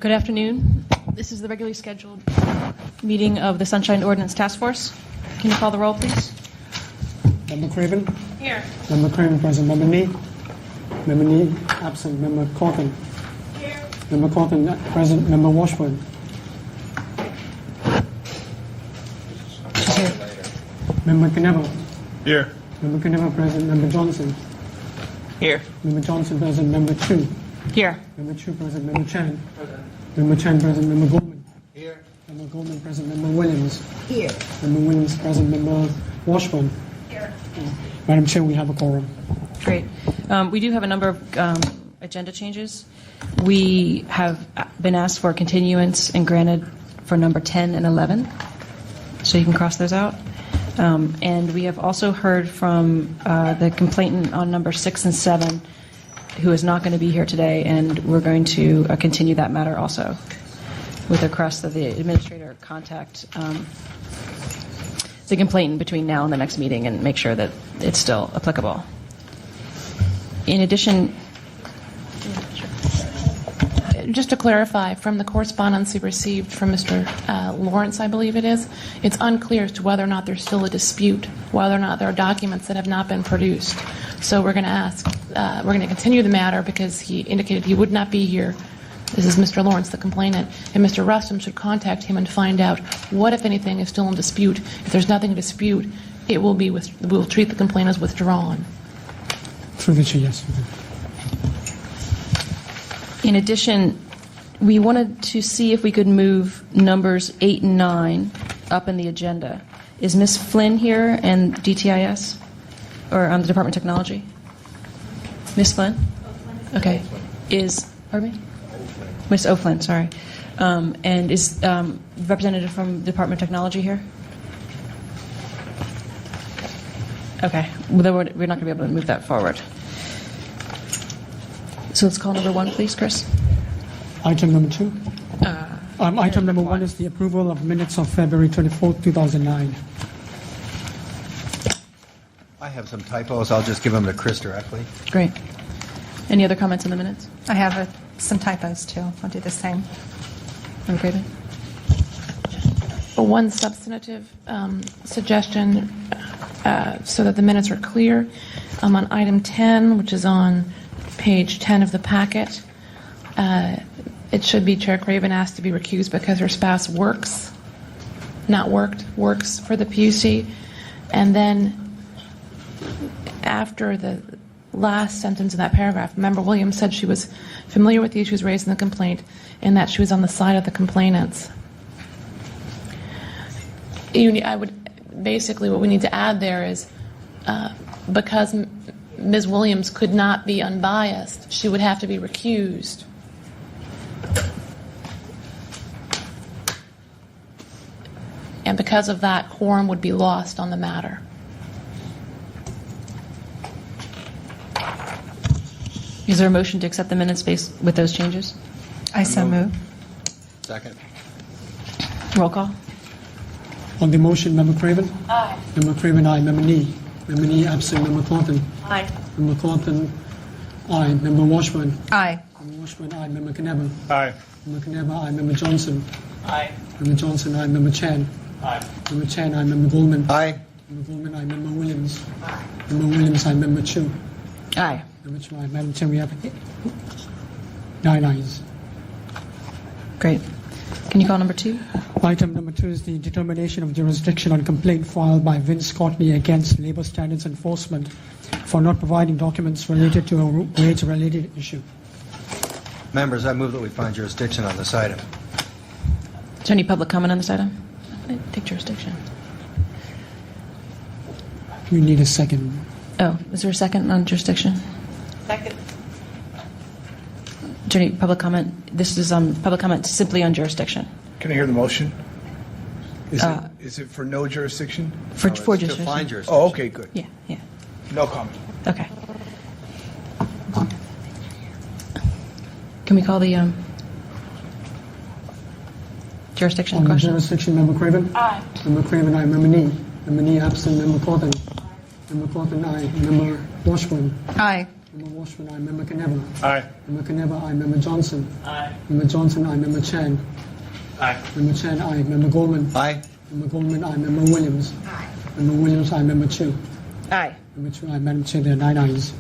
Good afternoon. This is the regularly scheduled meeting of the Sunshine Ordinance Task Force. Can you call the roll, please? Member Craven? Here. Member Craven present. Member Nee? Member Nee absent. Member Cawthon? Here. Member Cawthon present. Member Washburn? Here. Member Knapp? Here. Member Knapp present. Member Johnson? Here. Member Johnson present. Member Chu? Here. Member Chu present. Member Chan? Member Chan present. Member Goldman? Here. Member Goldman present. Member Williams? Here. Member Williams present. Member Washburn? Here. Madam Chair, we have a quorum. Great. We do have a number of agenda changes. We have been asked for continuance and granted for number 10 and 11, so you can cross those out. And we have also heard from the complainant on number 6 and 7, who is not going to be here today, and we're going to continue that matter also with a request that the administrator contact the complainant between now and the next meeting and make sure that it's still applicable. In addition, just to clarify, from the correspondence we received from Mr. Lawrence, I believe it is, it's unclear as to whether or not there's still a dispute, whether or not there are documents that have not been produced. So we're going to ask, we're going to continue the matter because he indicated he would not be here. This is Mr. Lawrence, the complainant, and Mr. Rustum should contact him and find out what, if anything, is still in dispute. If there's nothing to dispute, it will be we'll treat the complaint as withdrawn. Through the chair, yes. in addition, we wanted to see if we could move numbers 8 and 9 up in the agenda. Is Ms. Flynn here and DTIS? Or the Department of Technology? Ms. Flynn? Okay. Pardon me? Ms. O'Flynn, sorry. And is representative from the Department of Technology here? Okay. Well, then we're not going to be able to move that forward. So let's call number 1, please, Chris. Item number 2. Item number 1 is the approval of minutes of February 24th, 2009. I have some typos. I'll just give them to Chris directly. Great. Any other comments on the minutes? I have some typos, too. I'll do the same. Member Craven? One substantive suggestion so that the minutes are clear. On item 10, which is on page 10 of the packet, it should be Chair Craven asked to be recused because her spouse works, not worked, works for the PUC. And then after the last sentence in that paragraph, Member Williams said she was familiar with the issues raised in the complaint and that she was on the side of the complainants. I would basically what we need to add there is because Ms. Williams could not be unbiased, she would have to be recused. And because of that, quorum would be lost on the matter. Is there a motion to accept the minutes based with those changes? I so move. Second. Roll call. On the motion, Member Craven? Aye. Member Craven, aye. Member Nee? Member Nee absent. Member Cawthon? Aye. Member Cawthon, aye. Member Washburn? Aye. Member Washburn, aye. Member Knapp? Aye. Member Knapp, aye. Member Johnson? Aye. Member Johnson, aye. Member Chan? Aye. Member Chan, aye. Member Goldman? Aye. Member Goldman, aye. Member Williams? Member Williams, aye. Member Chu? Aye. Member Chu, aye. Madam Chair, we have 9 ayes. Great. Can you call number 2? Item number 2 is the determination of jurisdiction on complaint filed by Vince Courtney against Labor Standards Enforcement for not providing documents related to a wage-related issue. Members, I move that we find jurisdiction on this item. Is there any public comment on this item? Take jurisdiction. We need a second. Oh, is there a second on jurisdiction? Second. Is there any public comment? This is public comment simply on jurisdiction. Can I hear the motion? Is it for no jurisdiction? For To jurisdiction. find jurisdiction. Oh, okay, good. Yeah, yeah. No comment. Okay. Can we call the jurisdiction On the question? jurisdiction, Member Craven? Aye. Member Craven, aye. Member Nee? Member Nee absent. Member Cawthon? Member Cawthon, aye. Member Washburn? Aye. Member Washburn, aye. Member Knebel. Aye. Member Knebel, aye. Member Johnson. Aye. Member Johnson, aye. Member Chen. Aye. Member Chen, aye. Member Goldman. Aye. Member Goldman, aye. Member Williams. Aye. Member Williams, aye. Member Chu. Aye. Member Chu, aye. Madam Chair, there are 9 ayes.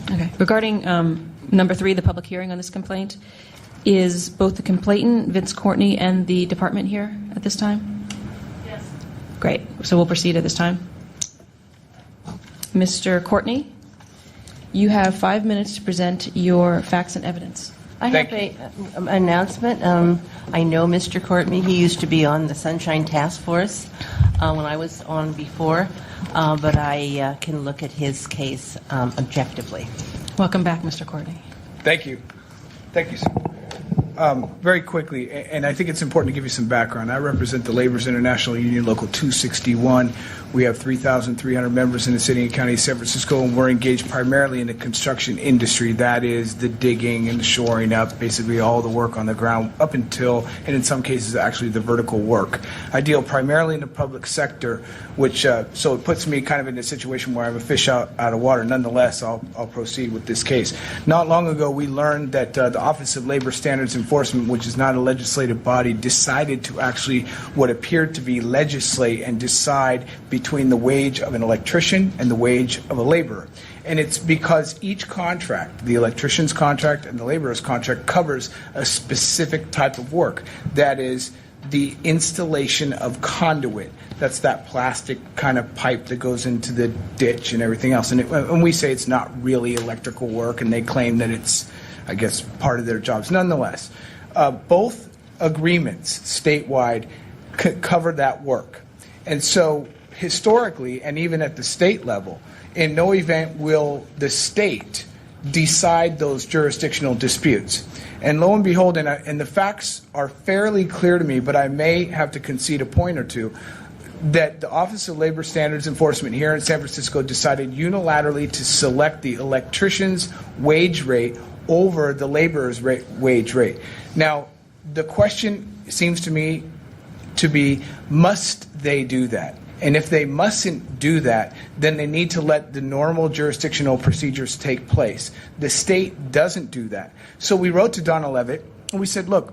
Okay. Regarding number 3, the public hearing on this complaint, is both the complainant, Vince Courtney, and the department here at this time? Yes. Great. So we'll proceed at this time. Mr. Courtney, you have 5 minutes to present your facts and evidence. I have an announcement. I know Mr. Courtney. He used to be on the Sunshine Task Force when I was on before, but I can look at his case objectively. Welcome back, Mr. Courtney. Thank you. Thank you, sir. Very quickly, and I think it's important to give you some background. I represent the Laborers International Union, Local 261. We have 3,300 members in the city and county of San Francisco, and we're engaged primarily in the construction industry. That is the digging and the shoring up, basically all the work on the ground up until, and in some cases, actually the vertical work. I deal primarily in the public sector, which, so it puts me kind of in a situation where I have a fish out of water. Nonetheless, I'll proceed with this case. Not long ago, we learned that the Office of Labor Standards Enforcement, which is not a legislative body, decided to actually what appeared to be legislate and decide between the wage of an electrician and the wage of a laborer. And it's because each contract, the electrician's contract and the laborer's contract, covers a specific type of work. That is the installation of conduit. That's that plastic kind of pipe that goes into the ditch and everything else. And we say it's not really electrical work, and they claim that it's, I guess, part of their jobs. Nonetheless, both agreements statewide cover that work. And so historically, and even at the state level, in no event will the state decide those jurisdictional disputes. And lo and behold, and the facts are fairly clear to me, but I may have to concede a point or two, that the Office of Labor Standards Enforcement here in San Francisco decided unilaterally to select the electrician's wage rate over the laborer's wage rate. Now, the question seems to me to be, must they do that? And if they mustn't do that, then they need to let the normal jurisdictional procedures take place. The state doesn't do that. So we wrote to Donna Levitt, and we said, look,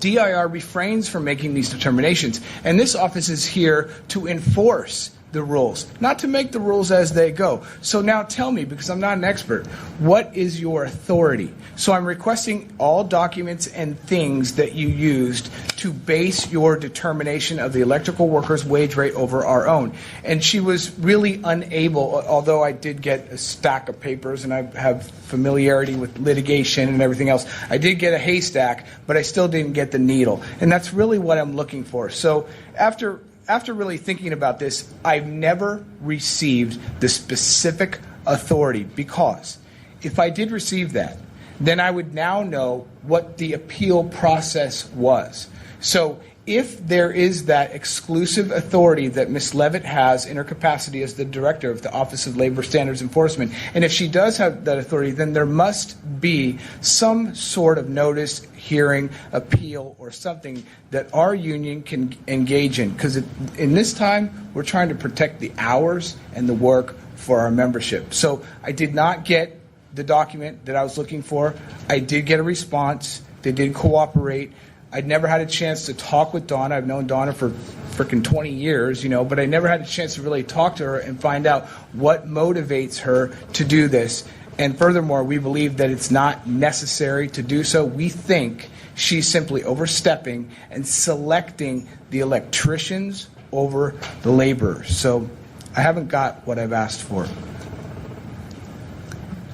DIR refrains from making these determinations, and this office is here to enforce the rules, not to make the rules as they go. So now tell me, because I'm not an expert, what is your authority? So I'm requesting all documents and things that you used to base your determination of the electrical workers' wage rate over our own. And she was really unable, although I did get a stack of papers and I have familiarity with litigation and everything else. I did get a haystack, but I still didn't get the needle. And that's really what I'm looking for. So after really thinking about this, I've never received the specific authority, because if I did receive that, then I would now know what the appeal process was. So if there is that exclusive authority that Ms. Levitt has in her capacity as the director of the Office of Labor Standards Enforcement, and if she does have that authority, then there must be some sort of notice, hearing, appeal, or something that our union can engage in. Because in this time, we're trying to protect the hours and the work for our membership. So I did not get the document that I was looking for. I did get a response. They did cooperate. I'd never had a chance to talk with Donna. I've known Donna for frickin' 20 years, but I never had a chance to really talk to her and find out what motivates her to do this. And furthermore, we believe that it's not necessary to do so. We think she's simply overstepping and selecting the electricians over the laborers. So I haven't got what I've asked for.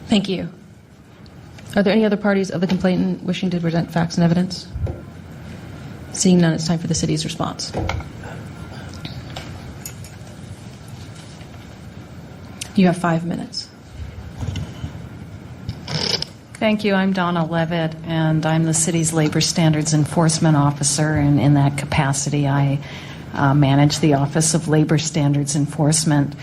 Thank you. Are there any other parties of the complainant wishing to present facts and evidence? Seeing none, it's time for the city's response. You have 5 minutes. Thank you. I'm Donna Levitt, and I'm the city's Labor Standards Enforcement Officer, and in that capacity, I manage the Office of Labor Standards Enforcement.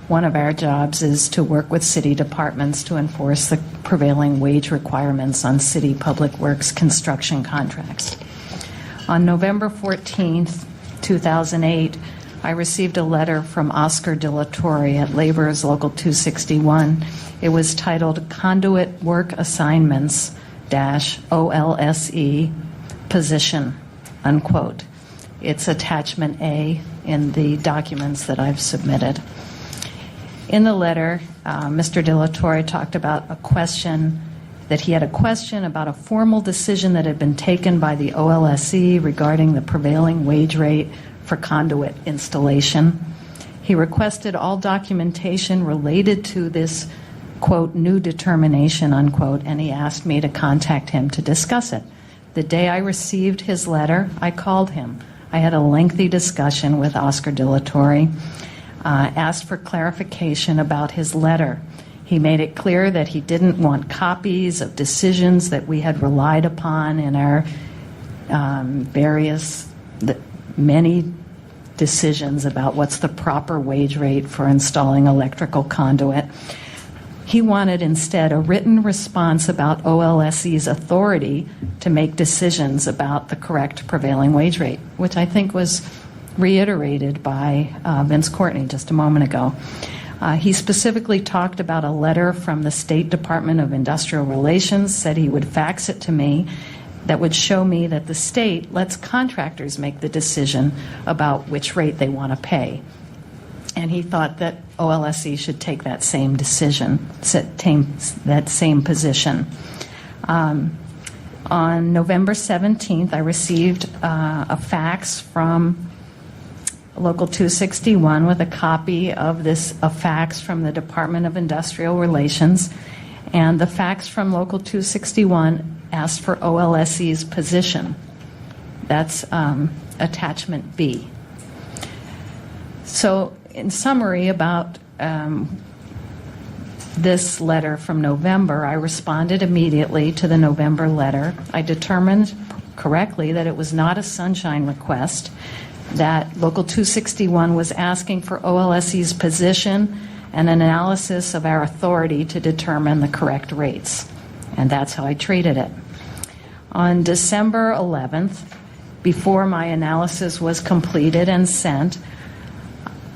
One of our jobs is to work with city departments to enforce the prevailing wage requirements on city public works construction contracts. On November 14th, 2008, I received a letter from Oscar De La Torre at Labor's Local 261. It was titled Conduit Work Assignments -OLSE Position, unquote. It's attachment A in the documents that I've submitted. In the letter, Mr. De La Torre talked about that he had a question about a formal decision that had been taken by the OLSE regarding the prevailing wage rate for conduit installation. He requested all documentation related to this, quote, new determination, unquote, and he asked me to contact him to discuss it. The day I received his letter, I called him. I had a lengthy discussion with Oscar De La Torre, asked for clarification about his letter. He made it clear that he didn't want copies of decisions that we had relied upon in our many decisions about what's the proper wage rate for installing electrical conduit. He wanted instead a written response about OLSE's authority to make decisions about the correct prevailing wage rate, which I think was reiterated by Vince Courtney just a moment ago. He specifically talked about a letter from the State Department of Industrial Relations, said he would fax it to me, that would show me that the state lets contractors make the decision about which rate they want to pay. And he thought that OLSE should take that same decision, that same position. On November 17th, I received a fax from Local 261 with a copy of a fax from the Department of Industrial Relations, and the fax from Local 261 asked for OLSE's position. That's attachment B. So, in summary about this letter from November, I responded immediately to the November letter. I determined correctly that it was not a sunshine request, that Local 261 was asking for OLSE's position and an analysis of our authority to determine the correct rates. And that's how I treated it. On December 11th, before my analysis was completed and sent,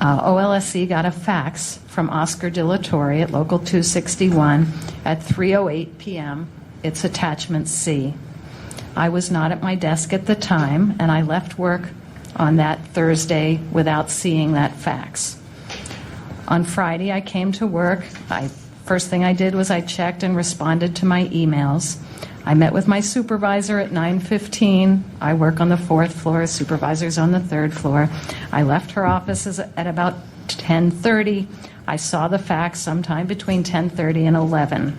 OLSE got a fax from Oscar De La Torre at Local 261 at 3:08 p.m. It's attachment C. I was not at my desk at the time, and I left work on that Thursday without seeing that fax. On Friday, I came to work. First thing I did was I checked and responded to my emails. I met with my supervisor at 9:15. I work on the 4th floor, supervisor's on the 3rd floor. I left her office at about 10:30. I saw the fax sometime between 10:30 and 11.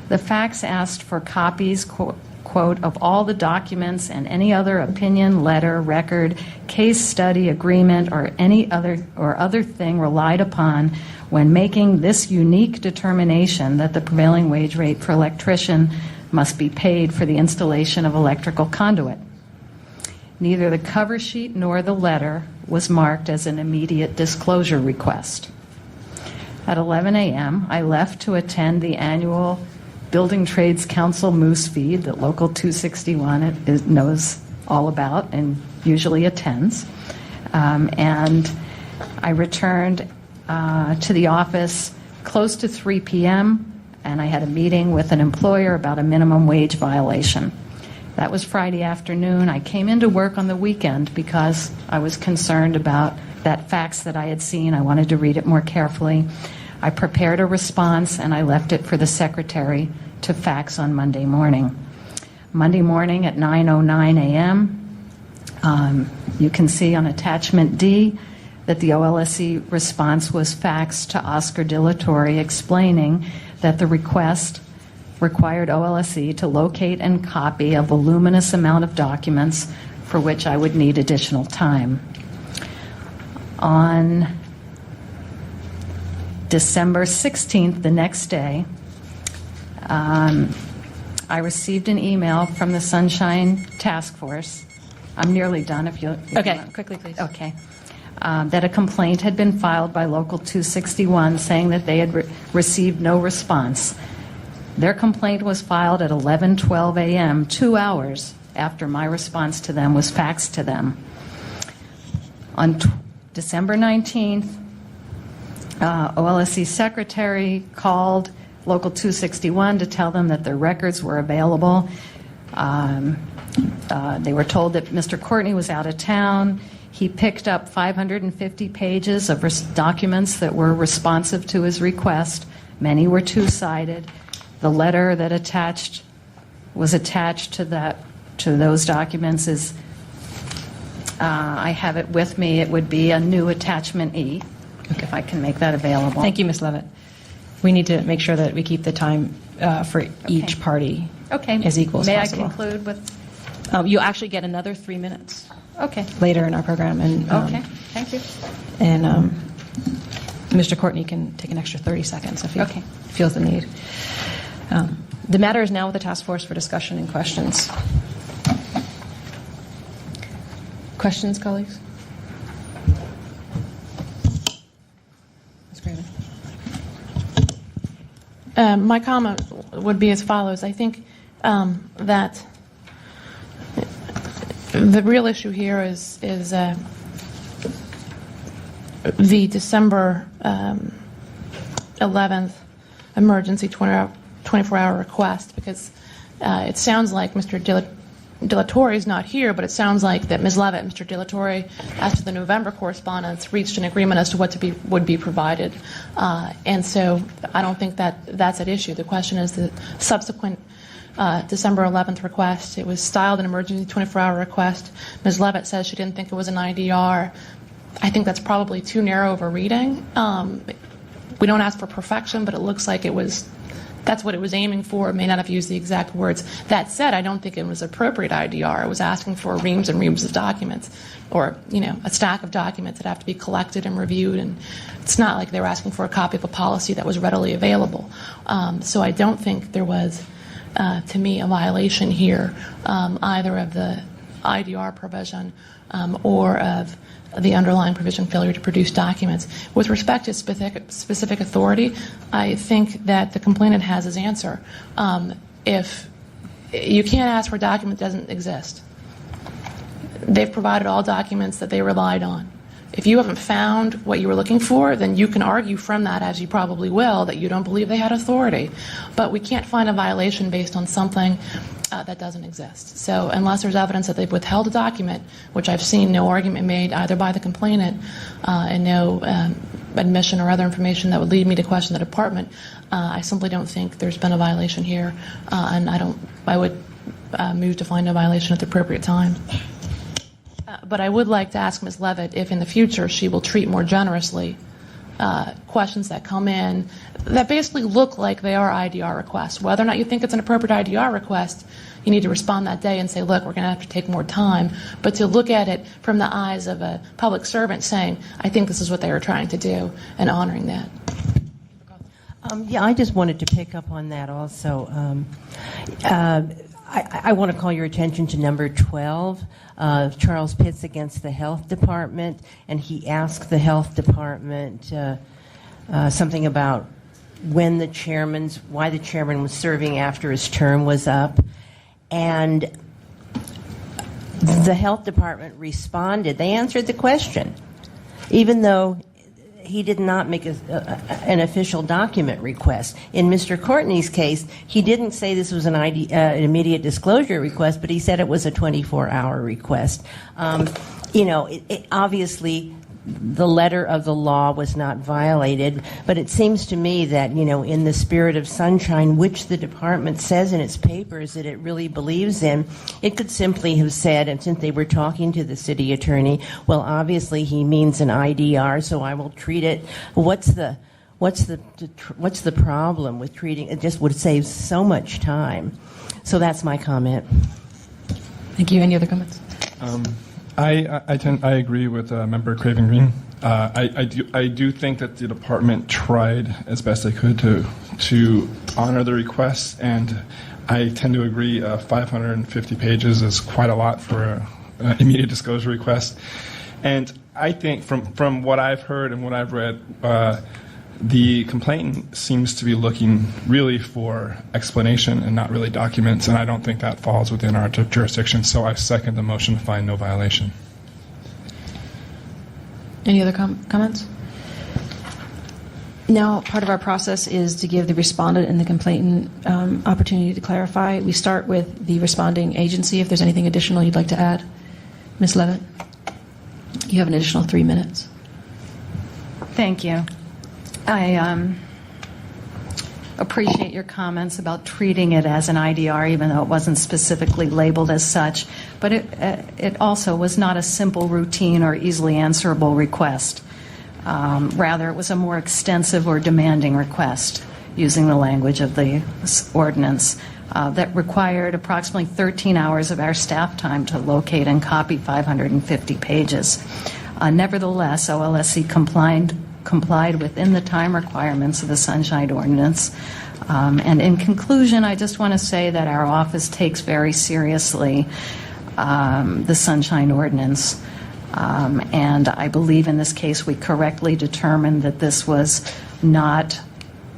The fax asked for copies, quote, of all the documents and any other opinion, letter, record, case study, agreement, or any other thing relied upon when making this unique determination that the prevailing wage rate for electrician must be paid for the installation of electrical conduit. Neither the cover sheet nor the letter was marked as an immediate disclosure request. At 11 a.m., I left to attend the annual Building Trades Council Moose Feed that Local 261 knows all about and usually attends. And I returned to the office close to 3 p.m., and I had a meeting with an employer about a minimum wage violation. That was Friday afternoon. I came into work on the weekend because I was concerned about that fax that I had seen. I wanted to read it more carefully. I prepared a response, and I left it for the secretary to fax on Monday morning. Monday morning at 9:09 a.m., you can see on attachment D that the OLSE response was faxed to Oscar De La Torre explaining that the request required OLSE to locate and copy a voluminous amount of documents for which I would need additional time. On December 16th, the next day, I received an email from the Sunshine Task Force. I'm nearly done if you Okay, want. quickly, please. Okay. That a complaint had been filed by Local 261 saying that they had received no response. Their complaint was filed at 11:12 a.m., 2 hours after my response to them was faxed to them. On December 19th, OLSC secretary called Local 261 to tell them that their records were available. They were told that Mr. Courtney was out of town. He picked up 550 pages of documents that were responsive to his request. Many were two-sided. The letter that was attached to those documents is, I have it with me. It would be a new attachment E, if I can make that available. Thank you, Ms. Levitt. We need to make sure that we keep the time for each party as equal as possible. May I conclude with? You'll actually get another 3 minutes Okay. later in our program. And, Okay. Thank you. And Mr. Courtney can take an extra 30 seconds if he feels the need. The matter is now with the task force for discussion and questions. Questions, colleagues? Ms. Craven. My comment would be as follows. I think that the real issue here is the December 11th emergency 24-hour request, because it sounds like Mr. Dilatorre is not here, but it sounds like that Ms. Levitt and Mr. Dilatorre, as to the November correspondence, reached an agreement as to what would be provided. And so I don't think that's at issue. The question is the subsequent December 11th request. It was styled an emergency 24-hour request. Ms. Levitt says she didn't think it was an IDR. I think that's probably too narrow of a reading. We don't ask for perfection, but it looks like that's what it was aiming for. It may not have used the exact words. That said, I don't think it was appropriate IDR. It was asking for reams and reams of documents, or a stack of documents that have to be collected and reviewed. And it's not like they were asking for a copy of a policy that was readily available. So I don't think there was, to me, a violation here, either of the IDR provision or of the underlying provision failure to produce documents. With respect to specific authority, I think that the complainant has his answer. If you can't ask for a document that doesn't exist, they've provided all documents that they relied on. If you haven't found what you were looking for, then you can argue from that, as you probably will, that you don't believe they had authority. But we can't find a violation based on something that doesn't exist. So unless there's evidence that they've withheld a document, which I've seen no argument made either by the complainant and no admission or other information that would lead me to question the department, I simply don't think there's been a violation here, and I would move to find no violation at the appropriate time. But I would like to ask Ms. Levitt if in the future she will treat more generously questions that come in that basically look like they are IDR requests. Whether or not you think it's an appropriate IDR request, you need to respond that day and say, look, we're going to have to take more time. But to look at it from the eyes of a public servant saying, I think this is what they were trying to do, and honoring that. Yeah, I just wanted to pick up on that also. I want to call your attention to number 12, Charles Pitts against the Health Department, and he asked the Health Department something about why the chairman was serving after his term was up, and the Health Department responded. They answered the question, even though he did not make an official document request. In Mr. Courtney's case, he didn't say this was an immediate disclosure request, but he said it was a 24-hour request. Obviously, the letter of the law was not violated, but it seems to me that, in the spirit of sunshine, which the department says in its papers that it really believes in, it could simply have said, and since they were talking to the city attorney, well, obviously he means an IDR, so I will treat it. What's the problem with treating it? Just would save so much time. So that's my comment. Thank you. Any other comments? I agree with Member Craven Green. I do think that the department tried as best they could to honor the request, and I tend to agree. 550 pages is quite a lot for an immediate disclosure request, and I think from what I've heard and what I've read, the complainant seems to be looking really for explanation and not really documents, and I don't think that falls within our jurisdiction, so I second the motion to find no violation. Any other comments? Now, part of our process is to give the respondent and the complainant opportunity to clarify. We start with the responding agency. If there's anything additional you'd like to add, Ms. Levitt, you have an additional 3 minutes. Thank you. I appreciate your comments about treating it as an IDR, even though it wasn't specifically labeled as such. But it also was not a simple, routine, or easily answerable request. Rather, it was a more extensive or demanding request, using the language of the ordinance, that required approximately 13 hours of our staff time to locate and copy 550 pages. Nevertheless, OLSC complied within the time requirements of the Sunshine Ordinance. And in conclusion, I just want to say that our office takes very seriously the Sunshine Ordinance. And I believe in this case we correctly determined that this was not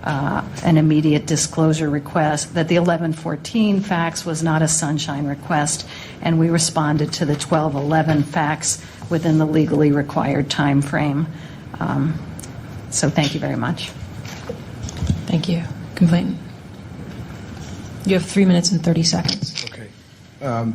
an immediate disclosure request, that the 1114 fax was not a Sunshine request, and we responded to the 1211 fax within the legally required time frame. So thank you very much. Thank you. Complainant. You have 3 minutes and 30 seconds. Okay.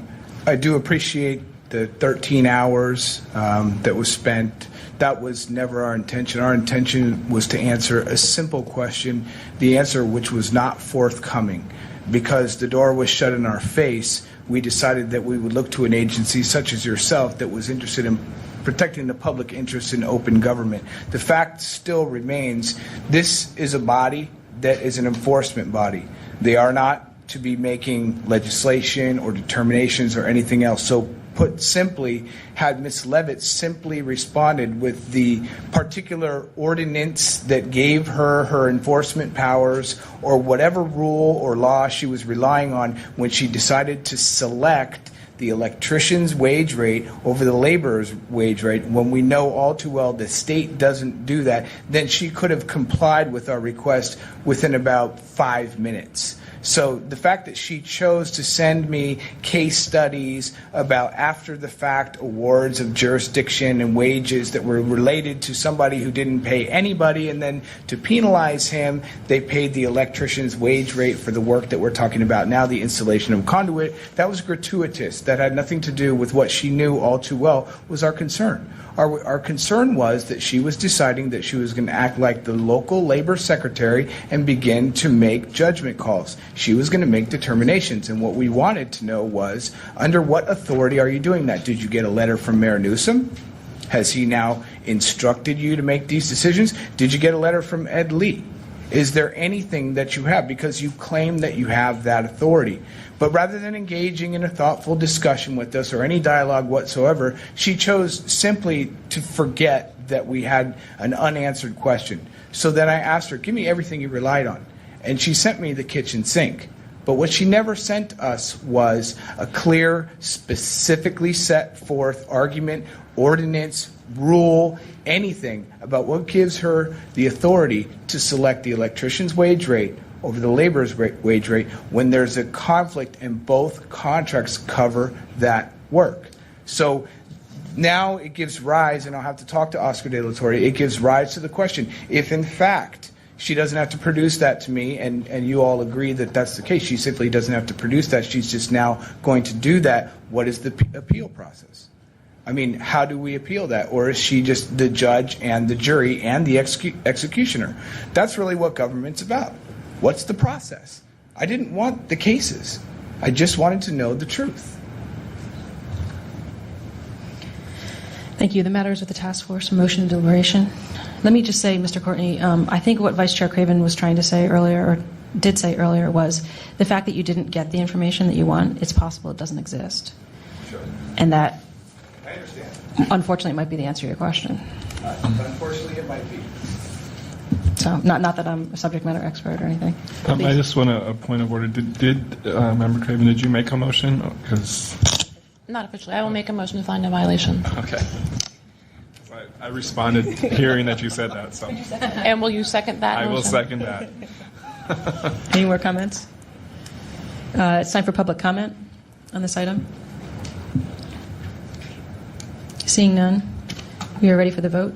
I do appreciate the 13 hours that was spent. That was never our intention. Our intention was to answer a simple question, the answer which was not forthcoming. Because the door was shut in our face, we decided that we would look to an agency such as yourself that was interested in protecting the public interest in open government. The fact still remains, this is a body that is an enforcement body. They are not to be making legislation or determinations or anything else. So put simply, had Ms. Levitt simply responded with the particular ordinance that gave her her enforcement powers or whatever rule or law she was relying on when she decided to select the electrician's wage rate over the laborer's wage rate, when we know all too well the state doesn't do that, then she could have complied with our request within about 5 minutes. So the fact that she chose to send me case studies about after-the-fact awards of jurisdiction and wages that were related to somebody who didn't pay anybody, and then to penalize him, they paid the electrician's wage rate for the work that we're talking about now, the installation of conduit, that was gratuitous. That had nothing to do with what she knew all too well was our concern. Our concern was that she was deciding that she was going to act like the local labor secretary and begin to make judgment calls. She was going to make determinations, and what we wanted to know was, under what authority are you doing that? Did you get a letter from Mayor Newsom? Has he now instructed you to make these decisions? Did you get a letter from Ed Lee? Is there anything that you have? Because you claim that you have that authority. But rather than engaging in a thoughtful discussion with us or any dialogue whatsoever, she chose simply to forget that we had an unanswered question. So then I asked her, give me everything you relied on. And she sent me the kitchen sink. But what she never sent us was a clear, specifically set forth argument, ordinance, rule, anything about what gives her the authority to select the electrician's wage rate over the laborer's wage rate when there's a conflict and both contracts cover that work. So now it gives rise, and I'll have to talk to Oscar De La Torre, it gives rise to the question, if in fact she doesn't have to produce that to me, and you all agree that that's the case, she simply doesn't have to produce that, she's just now going to do that, what is the appeal process? I mean, how do we appeal that? Or is she just the judge and the jury and the executioner? That's really what government's about. What's the process? I didn't want the cases. I just wanted to know the truth. Thank you. The matter is with the task force for motion and deliberation. Let me just say, Mr. Courtney, I think what Vice Chair Craven was trying to say earlier, or did say earlier, was the fact that you didn't get the information that you want, it's possible it doesn't exist. Sure. And that, I understand. unfortunately, might be the answer to your question. Unfortunately, it might be. So, not that I'm a subject matter expert or anything. I just want a point of order. Did Member Craven, did you make a motion? Because Not officially. I will make a motion to find a violation. okay, I responded hearing that you said that. So And will you second that I motion? will second that. Any more comments? It's time for public comment on this item. Seeing none, We are ready for the vote.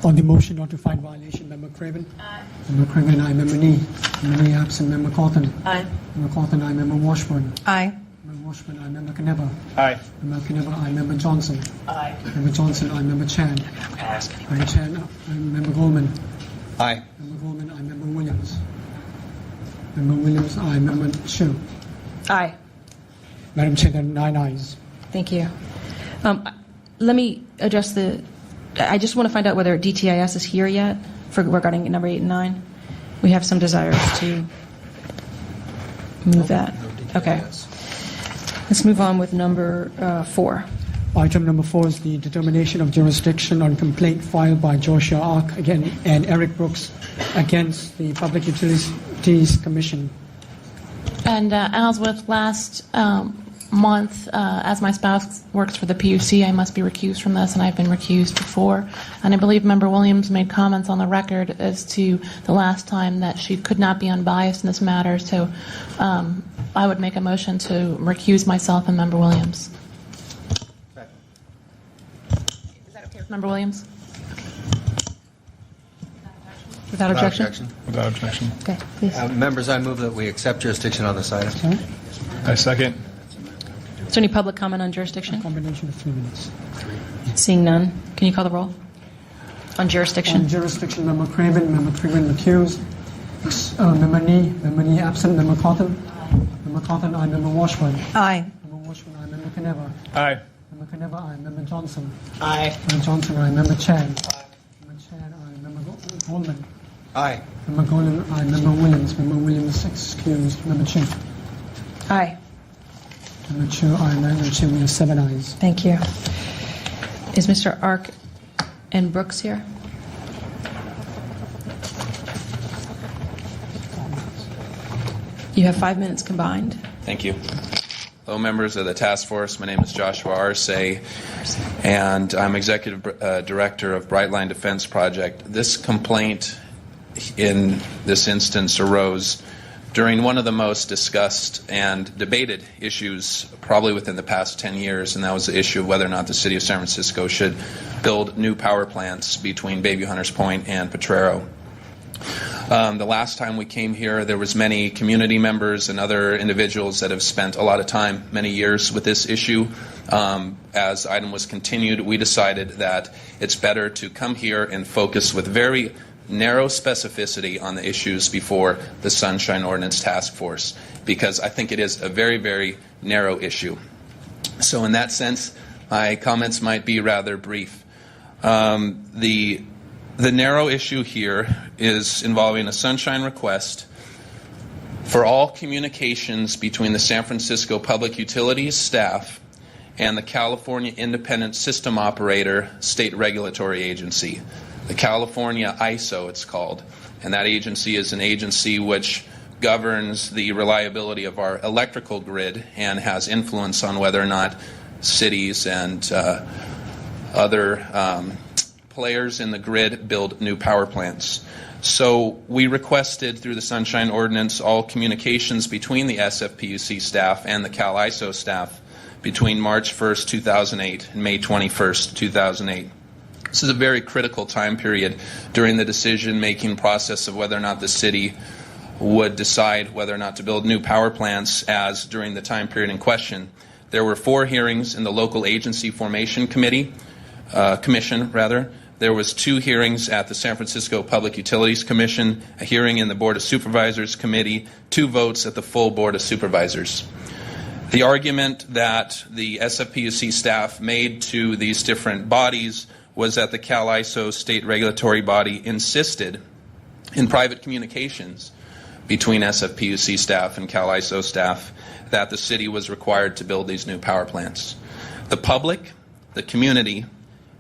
On the motion not to find violation, Member Craven? Aye. Member Craven, aye. Member Nee? Member Nee absent. Member Cawthon? Aye. Member Cawthon, aye. Member Washburn? Aye. Member Washburn, aye. Member Knebber? Aye. Member Knebber, aye. Member Johnson? Aye. Member Johnson, aye. Member Chan? Aye. Chan, aye. Member Goldman? Aye. Member Goldman, aye. Member Williams? Member Williams, aye. Member Shu? Aye. Madam Chair, there are 9 ayes. Thank you. Let me address I just want to find out whether DTIS is here yet regarding number 8 and 9. We have some desires to move that. Okay. Let's move on with number 4. Item number 4 is the determination of jurisdiction on complaint filed by Joshua Ark again and Eric Brooks against the Public Utilities Commission. And as with last month, as my spouse works for the PUC, I must be recused from this, and I've been recused before. And I believe Member Williams made comments on the record as to the last time that she could not be unbiased in this matter. So I would make a motion to recuse myself and Member Williams. Is that okay with Member Williams? Without objection? Without objection. Okay, please. Members, I move that we accept jurisdiction on this item. Okay? I second. Is there any public comment on jurisdiction? Combination of 3 minutes. Seeing none, can you call the roll? On jurisdiction? On jurisdiction, Member Craven recused. Member Nee absent. Member Cawthon? Member Cawthon, aye. Member Washburn? Aye. Member Washburn, aye. Member Knebber? Aye. Member Knebber, aye. Member Johnson? Aye. Member Johnson, aye. Member Chan? Member Chan, aye. Member Goldman? Aye. Member Goldman, aye. Member Williams? Member Williams excused. Member Chu? Aye. Member Chu, aye. Member Chu, we have 7 ayes. Thank you. Is Mr. Ark and Brooks here? You have 5 minutes combined. Thank you. Hello, members of the task force. My name is Joshua Arce, and I'm executive director of Brightline Defense Project. This complaint in this instance arose during one of the most discussed and debated issues probably within the past 10 years, and that was the issue of whether or not the city of San Francisco should build new power plants between Bayview Hunters Point and Potrero. The last time we came here, there was many community members and other individuals that have spent a lot of time, many years, with this issue. As the item was continued, we decided that it's better to come here and focus with very narrow specificity on the issues before the Sunshine Ordinance Task Force, because I think it is a very, very narrow issue. So in that sense, my comments might be rather brief. The narrow issue here is involving a sunshine request for all communications between the San Francisco Public Utilities staff and the California Independent System Operator State Regulatory Agency, the California ISO it's called. And that agency is an agency which governs the reliability of our electrical grid and has influence on whether or not cities and other players in the grid build new power plants. So we requested through the Sunshine Ordinance all communications between the SFPUC staff and the Cal ISO staff between March 1st, 2008 and May 21st, 2008. This is a very critical time period during the decision-making process of whether or not the city would decide whether or not to build new power plants, as during the time period in question, there were 4 hearings in the local agency formation commission. There was 2 hearings at the San Francisco Public Utilities Commission, a hearing in the Board of Supervisors Committee, 2 votes at the full Board of Supervisors. The argument that the SFPUC staff made to these different bodies was that the Cal ISO state regulatory body insisted in private communications between SFPUC staff and Cal ISO staff that the city was required to build these new power plants. The public, the community,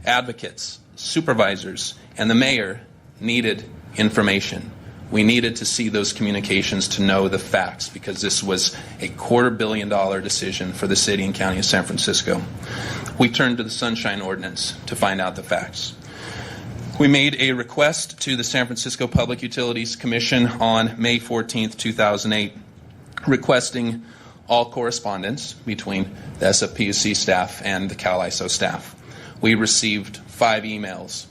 advocates, supervisors, and the mayor needed information. We needed to see those communications to know the facts, because this was a $250 million decision for the city and county of San Francisco. We turned to the Sunshine Ordinance to find out the facts. We made a request to the San Francisco Public Utilities Commission on May 14th, 2008, requesting all correspondence between the SFPUC staff and the Cal ISO staff. we received 5 emails.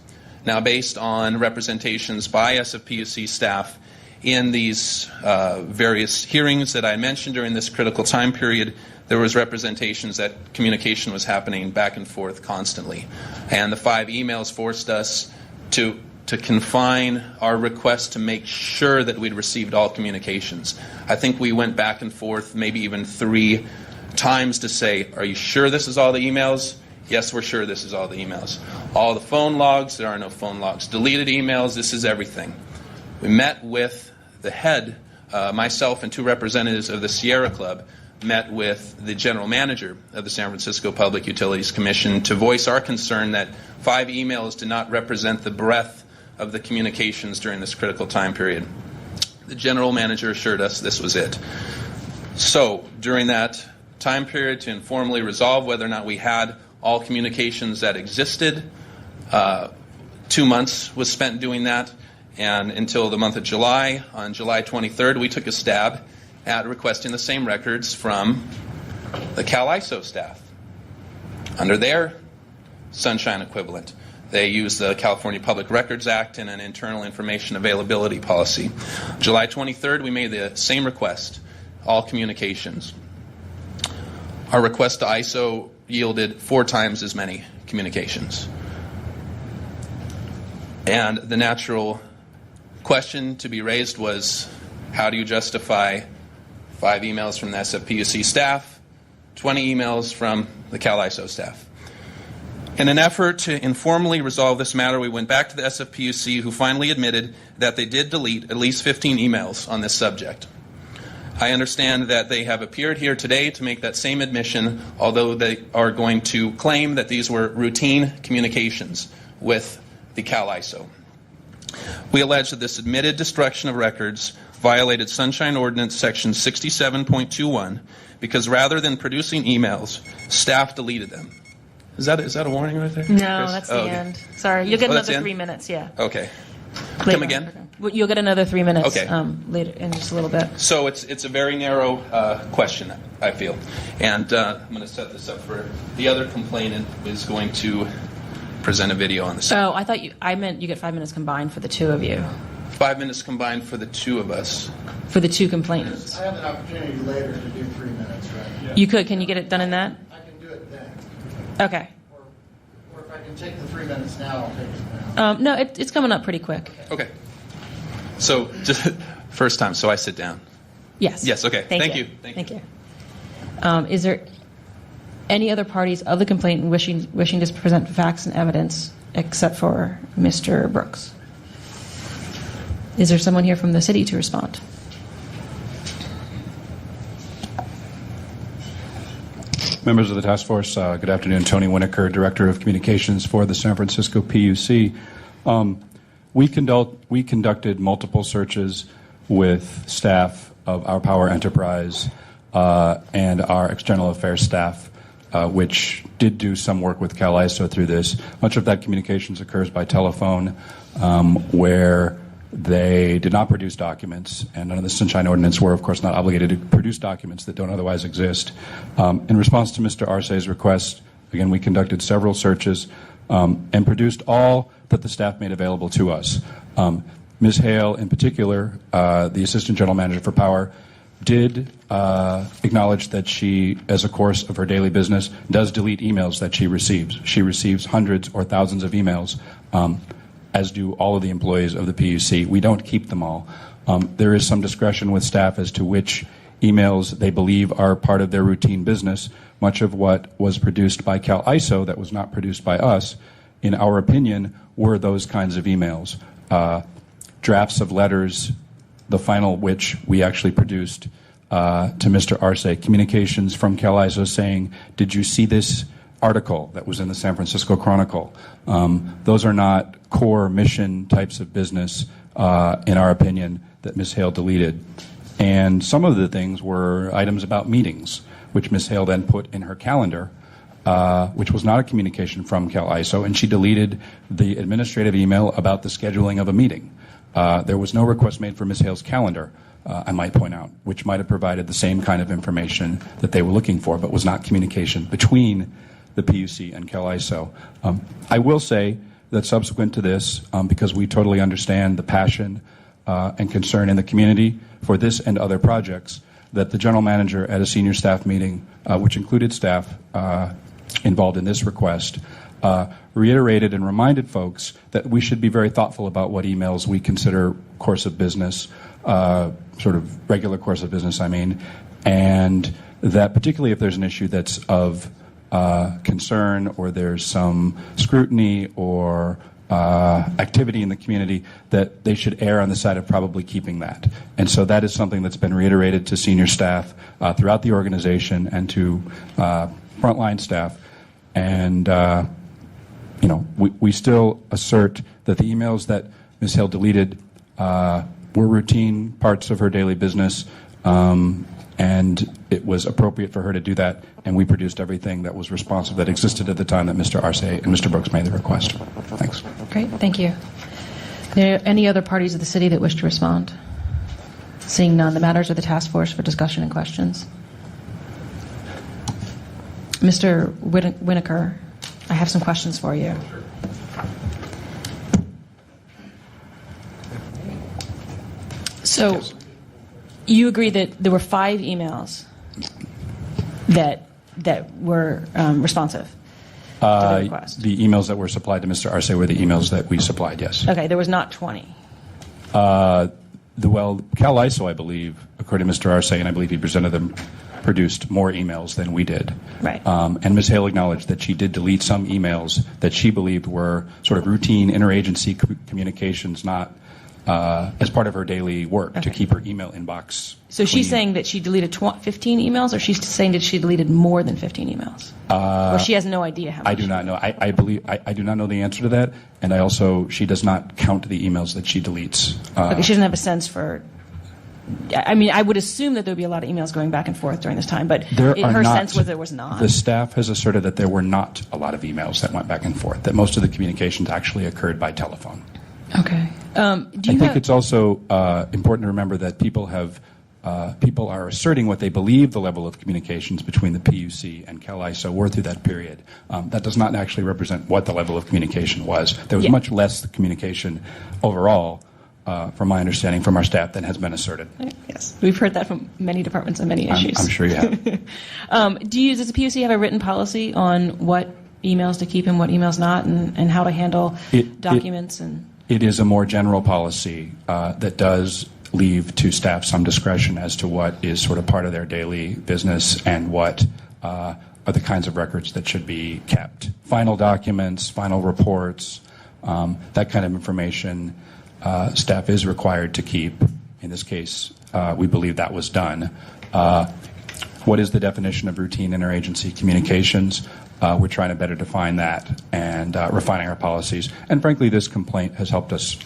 Now, based on representations by SFPUC staff in these various hearings that I mentioned during this critical time period, there was representations that communication was happening back and forth constantly. And the 5 emails forced us to confine our request to make sure that we'd received all communications. I think we went back and forth maybe even 3 times to say, are you sure this is all the emails? Yes, we're sure this is all the emails. All the phone logs, there are no phone logs. Deleted emails, this is everything. We met with the head, myself and 2 representatives of the Sierra Club, met with the general manager of the San Francisco Public Utilities Commission to voice our concern that 5 emails did not represent the breadth of the communications during this critical time period. The general manager assured us this was it. So during that time period, to informally resolve whether or not we had all communications that existed, 2 months was spent doing that, and until the month of July, on July 23rd, we took a stab at requesting the same records from the CalISO staff under their sunshine equivalent. They use the California Public Records Act and an internal information availability policy. July 23rd, we made the same request, all communications. Our request to ISO yielded 4 times as many communications. And the natural question to be raised was, how do you justify 5 emails from the SFPUC staff, 20 emails from the CalISO staff? In an effort to informally resolve this matter, we went back to the SFPUC, who finally admitted that they did delete at least 15 emails on this subject. I understand that they have appeared here today to make that same admission, although they are going to claim that these were routine communications with the CalISO. We allege that this admitted destruction of records violated Sunshine Ordinance Section 67.21 because rather than producing emails, staff deleted them. Is that a warning right there? No, Chris? that's the end. Sorry, you'll get Oh, that's another the 3 end? minutes, yeah. Okay. Later Come on. again? Well, you'll get another 3 minutes Okay. later in just a little bit. So it's a very narrow question, I feel. And I'm going to set this up for the other complainant is going to present a video on this. Oh, I meant you get 5 minutes combined for the 2 of you. 5 minutes combined for the 2 of us. For the 2 complainants. I have an opportunity later to do 3 minutes, right? You could. Can you get it done in that? I can do it then. Okay. Or if I can take the 3 minutes now, I'll take it now. No, it's coming up pretty quick. Okay. So just first time, so I sit down. Yes. Yes, okay. Thank you. Thank you. Is there any other parties of the complainant wishing to present facts and evidence except for Mr. Brooks? Is there someone here from the city to respond? Members of the task force, good afternoon. Tony Winokur, Director of Communications for the San Francisco PUC. We conducted multiple searches with staff of our power enterprise and our external affairs staff, which did do some work with CalISO through this. Much of that communications occurs by telephone, where they did not produce documents, and under the Sunshine Ordinance, we're of course not obligated to produce documents that don't otherwise exist. In response to Mr. Arce's request, again, we conducted several searches and produced all that the staff made available to us. Ms. Hale, in particular, the Assistant General Manager for Power, did acknowledge that she, as a course of her daily business, does delete emails that she receives. She receives hundreds or thousands of emails, as do all of the employees of the PUC. We don't keep them all. There is some discretion with staff as to which emails they believe are part of their routine business. Much of what was produced by CalISO that was not produced by us, in our opinion, were those kinds of emails. Drafts of letters, the final which we actually produced to Mr. Arce, communications from CalISO saying, did you see this article that was in the San Francisco Chronicle? Those are not core mission types of business, in our opinion, that Ms. Hale deleted. And some of the things were items about meetings, which Ms. Hale then put in her calendar, which was not a communication from CalISO, and she deleted the administrative email about the scheduling of a meeting. There was no request made for Ms. Hale's calendar, I might point out, which might have provided the same kind of information that they were looking for, but was not communication between the PUC and CalISO. I will say that subsequent to this, because we totally understand the passion and concern in the community for this and other projects, that the general manager at a senior staff meeting, which included staff involved in this request, reiterated and reminded folks that we should be very thoughtful about what emails we consider course of business, sort of regular course of business, I mean, and that particularly if there's an issue that's of concern or there's some scrutiny or activity in the community, that they should err on the side of probably keeping that. And so that is something that's been reiterated to senior staff throughout the organization and to frontline staff. And we still assert that the emails that Ms. Hill deleted were routine parts of her daily business, and it was appropriate for her to do that, and we produced everything that was responsive that existed at the time that Mr. Arce and Mr. Brooks made the request. Thanks. Great, thank you. Are there any other parties of the city that wish to respond? Seeing none, the matters are the task force for discussion and questions. Mr. Winokur, I have some questions for you. So, you agree that there were 5 emails that were responsive to the request? The emails that were supplied to Mr. Arce were the emails that we supplied, yes. Okay, there was not 20. CalISO, I believe, according to Mr. Arce, and I believe he presented them, produced more emails than we did. Right. And Ms. Hale acknowledged that she did delete some emails that she believed were sort of routine interagency communications, not as part of her daily work to keep her email inbox So clean. she's saying that she deleted 15 emails, or she's saying that she deleted more than 15 emails? Or she has no idea how much? I do not know. I believe I do not know the answer to that, and she does not count the emails that she deletes. Okay, she doesn't have a sense for. I mean, I would assume that there would be a lot of emails going back and forth during this time, but her sense was there was not. The staff has asserted that there were not a lot of emails that went back and forth, that most of the communications actually occurred by telephone. Okay. I think it's also important to remember that people are asserting what they believe the level of communications between the PUC and CalISO were through that period. That does not actually represent what the level of communication was. There was much less communication overall, from my understanding, from our staff than has been asserted. Yes, we've heard that from many departments on many issues. I'm sure you have. Does the PUC have a written policy on what emails to keep and what emails not, and how to handle documents? It is a more general policy that does leave to staff some discretion as to what is sort of part of their daily business and what are the kinds of records that should be kept. Final documents, final reports, that kind of information staff is required to keep. In this case, we believe that was done. What is the definition of routine interagency communications? We're trying to better define that and refining our policies. And frankly, this complaint has helped us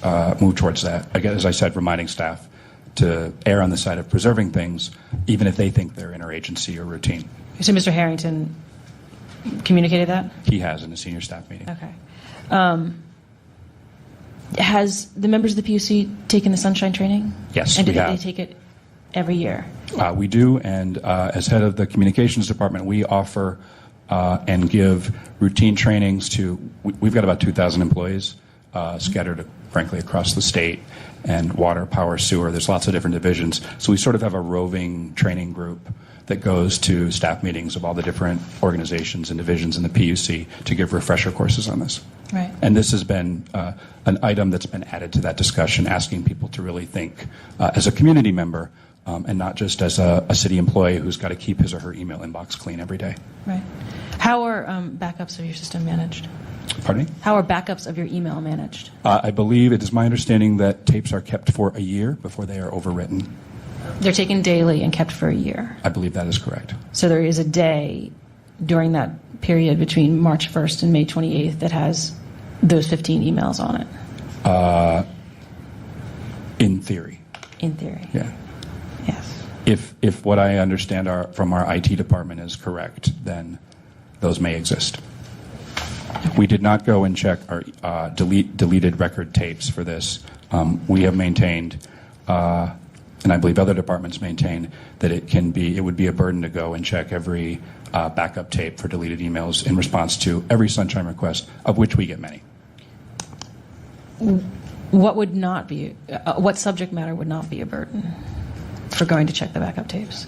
move towards that. Again, as I said, reminding staff to err on the side of preserving things, even if they think they're interagency or routine. So Mr. Harrington communicated that? He has in a senior staff meeting. Okay. Has the members of the PUC taken the Sunshine Training? Yes, and we do have. they take it every year? We do, and as head of the communications department, we offer and give routine trainings to, we've got about 2,000 employees scattered, frankly, across the state, and water, power, sewer. There's lots of different divisions. So we sort of have a roving training group that goes to staff meetings of all the different organizations and divisions in the PUC to give refresher courses on this. Right. And this has been an item that's been added to that discussion, asking people to really think as a community member and not just as a city employee who's got to keep his or her email inbox clean every day. Right. How are backups of your system managed? Pardon me? How are backups of your email managed? I believe it is my understanding that tapes are kept for a year before they are overwritten. They're taken daily and kept for a year. I believe that is correct. So there is a day during that period between March 1st and May 28th that has those 15 emails on it? In theory. In theory. Yeah. Yes. If what I understand from our IT department is correct, then those may exist. We did not go and check our deleted record tapes for this. We have maintained and I believe other departments maintain, that it would be a burden to go and check every backup tape for deleted emails in response to every Sunshine request, of which we get many. What would not be, what subject matter would not be a burden for going to check the backup tapes?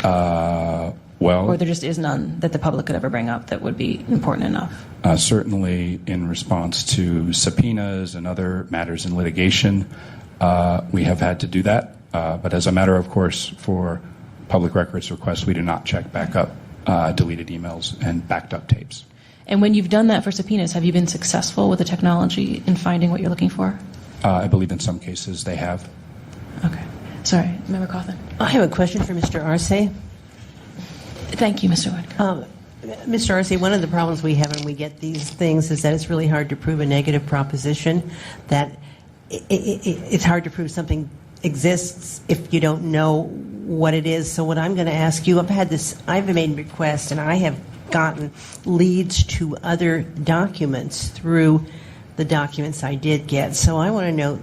Or there just is none that the public could ever bring up that would be important enough? Certainly in response to subpoenas and other matters in litigation, we have had to do that. But as a matter of course, for public records requests, we do not check backup deleted emails and backed up tapes. And when you've done that for subpoenas, have you been successful with the technology in finding what you're looking for? I believe in some cases they have. Okay. Sorry, Member Cawthon. I have a question for Mr. Arce. Thank you, Mr. Wood. Mr. Arce, one of the problems we have when we get these things is that it's really hard to prove a negative proposition, that it's hard to prove something exists if you don't know what it is. So what I'm going to ask you, I've made requests and I have gotten leads to other documents through the documents I did get. So I want to know,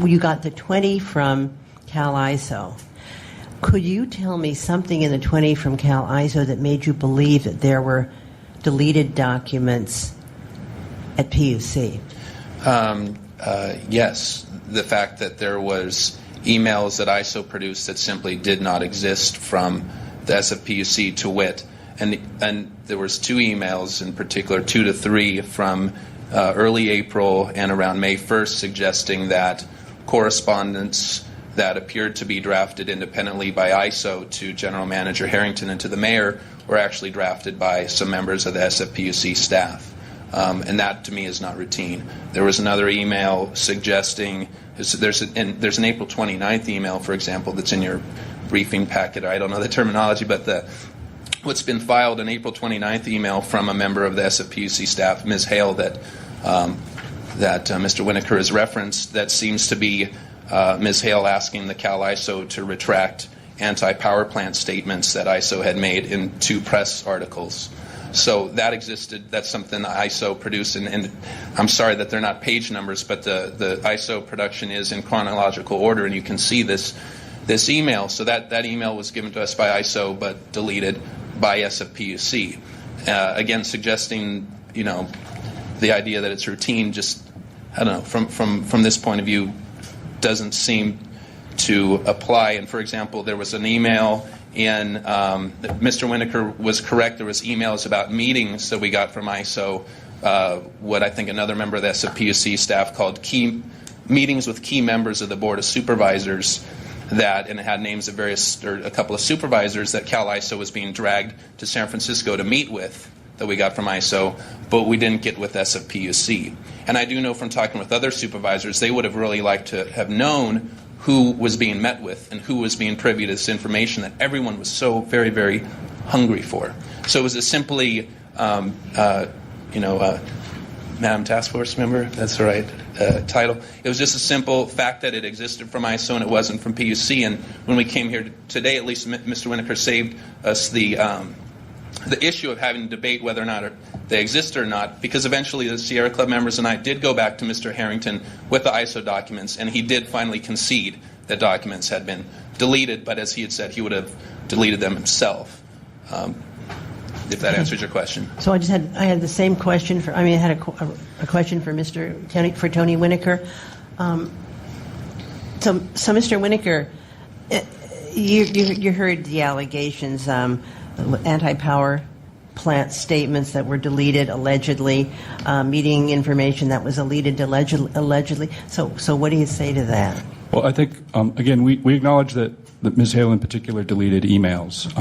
you got the 20 from Cal ISO. Could you tell me something in the 20 from Cal ISO that made you believe that there were deleted documents at PUC? Yes. The fact that there was emails that ISO produced that simply did not exist from the SFPUC, to wit. And there was 2 emails in particular, 2 to 3 from early April and around May 1st, suggesting that correspondence that appeared to be drafted independently by ISO to General Manager Harrington and to the mayor were actually drafted by some members of the SFPUC staff. And that, to me, is not routine. There was another email suggesting, there's an April 29th email, for example, that's in your briefing packet. I don't know the terminology, but what's been filed, an April 29th email from a member of the SFPUC staff, Ms. Hale, that Mr. Winokur has referenced, that seems to be Ms. Hale asking the Cal ISO to retract anti-power plant statements that ISO had made in 2 press articles. So that existed. That's something that ISO produced, and I'm sorry that they're not page numbers, but the ISO production is in chronological order, and you can see this email. So that email was given to us by ISO, but deleted by SFPUC. Again, suggesting, the idea that it's routine, just, I don't know, from this point of view, doesn't seem to apply. And for example, there was an email in, Mr. Winokur was correct, there was emails about meetings that we got from ISO, what I think another member of the SFPUC staff called key meetings with key members of the Board of Supervisors, and it had names of a couple of supervisors that Cal ISO was being dragged to San Francisco to meet with, that we got from ISO, but we didn't get with SFPUC. And I do know from talking with other supervisors, they would have really liked to have known who was being met with and who was being privy to this information that everyone was so very, very hungry for. So was it simply, Madam Task Force Member, that's the right title. It was just a simple fact that it existed from ISO and it wasn't from PUC. And when we came here today, at least Mr. Winokur saved us the issue of having to debate whether or not they exist or not, because eventually the Sierra Club members and I did go back to Mr. Harrington with the ISO documents, and he did finally concede that documents had been deleted, but as he had said, he would have deleted them himself. If that answers your question. So I had the same question I had a question for Tony Winokur. So Mr. Winokur, you heard the allegations, anti-power plant statements that were deleted allegedly, meeting information that was deleted allegedly. So what do you say to that? Well, I think, again, we acknowledge that Ms. Hale in particular deleted emails.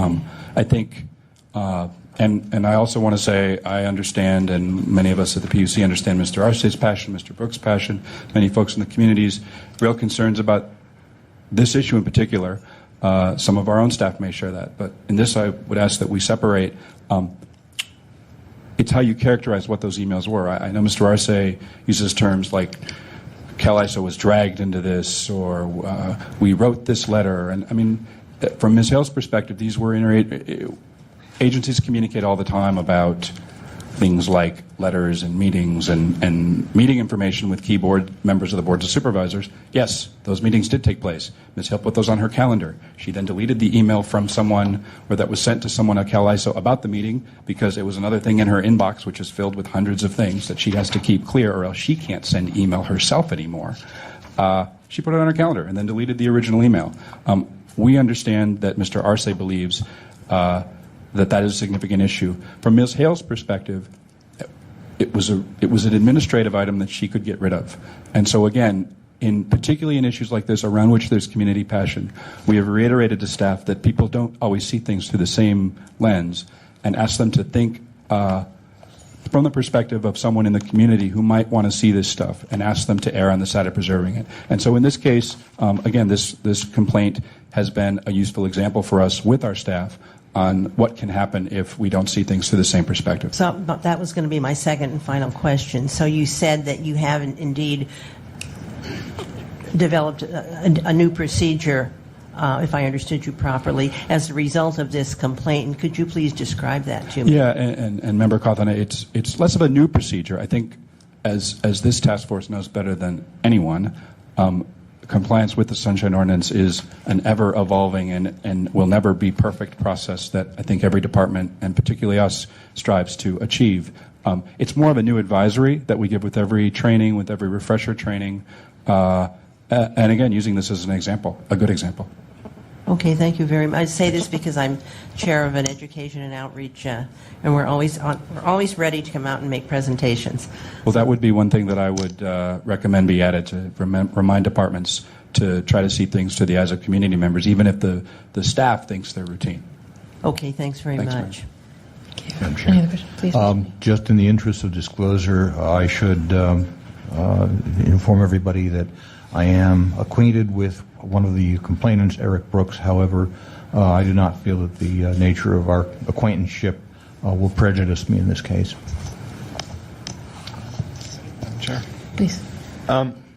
I think, and I also want to say I understand, and many of us at the PUC understand Mr. Arce's passion, Mr. Brooks' passion, many folks in the community's real concerns about this issue in particular. Some of our own staff may share that, but in this I would ask that we separate. It's how you characterize what those emails were. I know Mr. Arce uses terms like Cal ISO was dragged into this, or we wrote this letter. And I mean, from Ms. Hale's perspective, these were agencies communicate all the time about things like letters and meetings and meeting information with key board members of the boards of supervisors, yes, those meetings did take place. Ms. Hill put those on her calendar. She then deleted the email from someone, or that was sent to someone at Cal ISO about the meeting, because it was another thing in her inbox, which is filled with hundreds of things that she has to keep clear, or else she can't send email herself anymore. She put it on her calendar and then deleted the original email. We understand that Mr. Arce believes that is a significant issue. From Ms. Hale's perspective, it was an administrative item that she could get rid of. And so again, particularly in issues like this around which there's community passion, we have reiterated to staff that people don't always see things through the same lens, and ask them to think from the perspective of someone in the community who might want to see this stuff, and ask them to err on the side of preserving it. And so in this case, again, this complaint has been a useful example for us with our staff on what can happen if we don't see things through the same perspective. So that was going to be my second and final question. So you said that you have indeed developed a new procedure, if I understood you properly, as a result of this complaint. And could you please describe that to me? Yeah, and Member Cawthon, it's less of a new procedure. I think, as this task force knows better than anyone, compliance with the Sunshine Ordinance is an ever-evolving and will never be perfect process that I think every department, and particularly us, strives to achieve. It's more of a new advisory that we give with every training, with every refresher training, and again, using this as an example, a good example. Okay, thank you very much. I say this because I'm chair of an education and outreach, and we're always ready to come out and make presentations. Well, that would be one thing that I would recommend be added, to remind departments to try to see things through the eyes of community members, even if the staff thinks they're routine. Okay, thanks very much. Any other questions? Please. Just in the interest of disclosure, I should inform everybody that I am acquainted with one of the complainants, Eric Brooks. However, I do not feel that the nature of our acquaintanceship will prejudice me in this case. Chair. Please.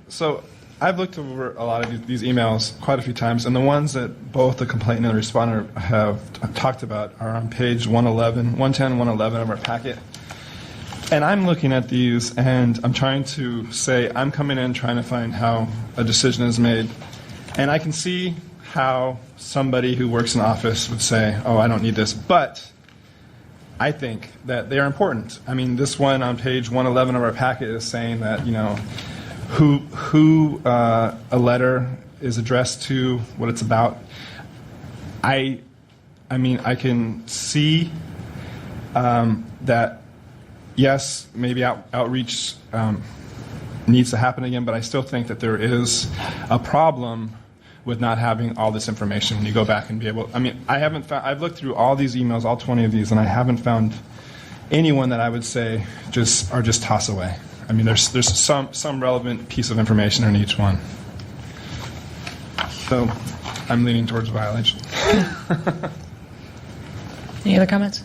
So I've looked over a lot of these emails quite a few times, and the ones that both the complainant and the responder have talked about are on page 110, 111 of our packet. And I'm looking at these, and I'm trying to say, I'm coming in trying to find how a decision is made. And I can see how somebody who works in an office would say, oh, I don't need this. But I think that they are important. I mean, this one on page 111 of our packet is saying that, you know, who a letter is addressed to, what it's about. I mean, I can see that, yes, maybe outreach needs to happen again, but I still think that there is a problem with not having all this information when you go back and be able. I mean, I've looked through all these emails, all 20 of these, and I haven't found anyone that I would say just toss away. I mean, there's some relevant piece of information in each one. So I'm leaning towards violation. Any other comments?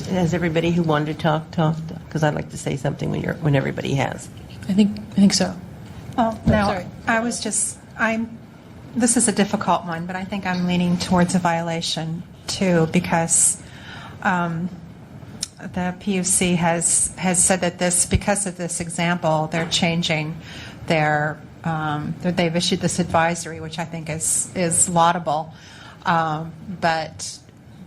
Has everybody who wanted to talk? Because I'd like to say something when everybody has. I think so. Well, now, this is a difficult one, but I think I'm leaning towards a violation, too, because the PUC has said that because of this example, they're changing they've issued this advisory, which I think is laudable, but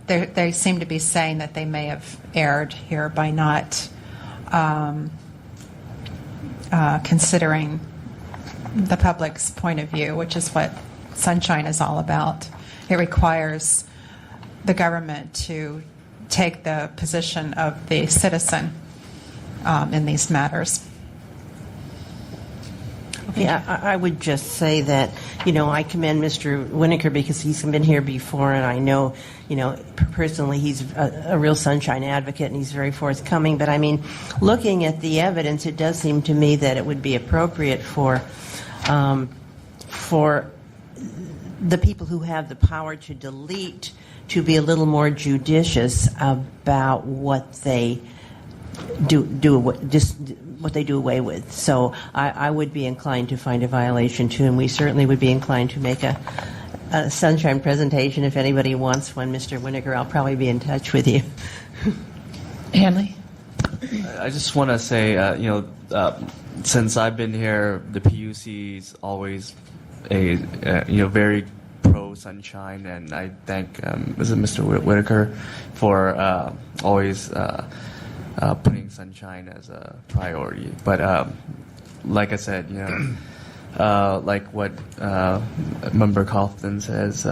they seem to be saying that they may have erred here by not considering the public's point of view, which is what Sunshine is all about. It requires the government to take the position of the citizen in these matters. Yeah, I would just say that, I commend Mr. Winokur because he's been here before, and I know, personally he's a real Sunshine advocate and he's very forthcoming. But I mean, looking at the evidence, it does seem to me that it would be appropriate for the people who have the power to delete to be a little more judicious about what they what they do away with. So I would be inclined to find a violation too, and we certainly would be inclined to make a Sunshine presentation if anybody wants one. Mr. Winokur, I'll probably be in touch with you. Hanley? I just want to say, since I've been here, the PUC is always a very pro sunshine, and I thank Mr. Whitaker for always putting sunshine as a priority. But like I said, like what Member Coughton says,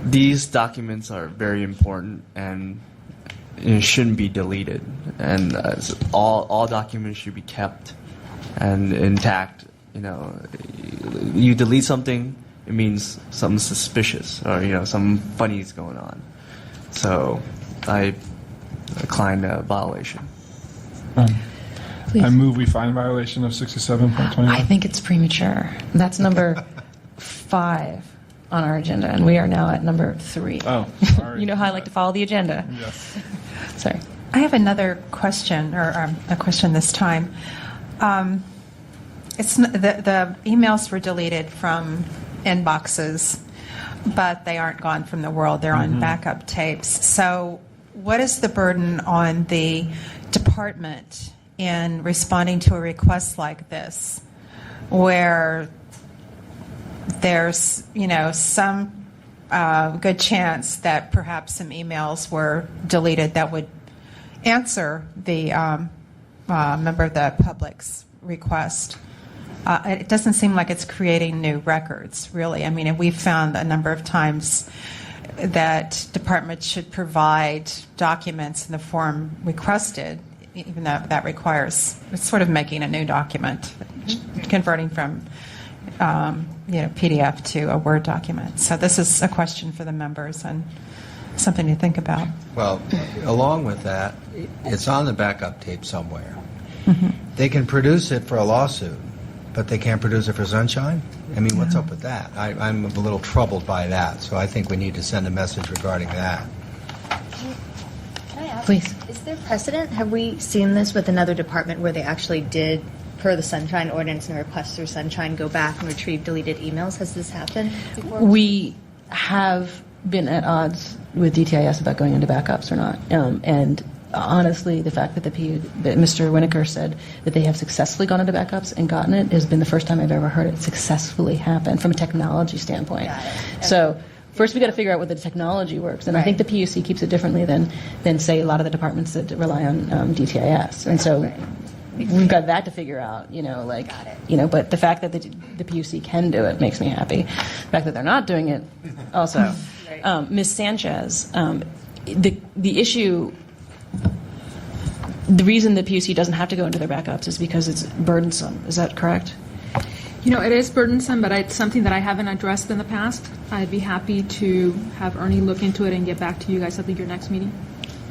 these documents are very important and shouldn't be deleted, and all documents should be kept and intact. You delete something, it means something suspicious or something funny is going on. So I decline a violation. I move we find violation of 67.21. I think it's premature. That's number 5 on our agenda, and we are now at number 3. Oh, sorry. You know how I like to follow the agenda. Yes. Sorry. I have another question, or a question this time. The emails were deleted from inboxes, but they aren't gone from the world. They're on backup tapes. So what is the burden on the department in responding to a request like this, where there's, some good chance that perhaps some emails were deleted that would answer the member of the public's request? It doesn't seem like it's creating new records, really. I mean, we've found a number of times that departments should provide documents in the form requested, even though that requires, it's sort of making a new document, converting from PDF to a Word document. So this is a question for the members and something to think about. Well, along with that, it's on the backup tape somewhere. Mm-hmm. They can produce it for a lawsuit, but they can't produce it for sunshine? I mean, what's up with that? I'm a little troubled by that, so I think we need to send a message regarding that. Can I ask, Please. Is there precedent? Have we seen this with another department where they actually did, per the Sunshine Ordinance and request through Sunshine, go back and retrieve deleted emails? Has this happened before? We have been at odds with DTIS about going into backups or not. And honestly, the fact that that Mr. Winokur said that they have successfully gone into backups and gotten it has been the first time I've ever heard it successfully happen from a technology standpoint. So first we got to figure out whether the technology works, and I think the PUC keeps it differently than say a lot of the departments that rely on DTIS, and so we've got that to figure out. But the fact that the PUC can do it makes me happy. The fact that they're not doing it also. Ms. Sanchez, the issue. The reason the PUC doesn't have to go into their backups is because it's burdensome. Is that correct? It is burdensome, but it's something that I haven't addressed in the past. I'd be happy to have Ernie look into it and get back to you guys at your next meeting.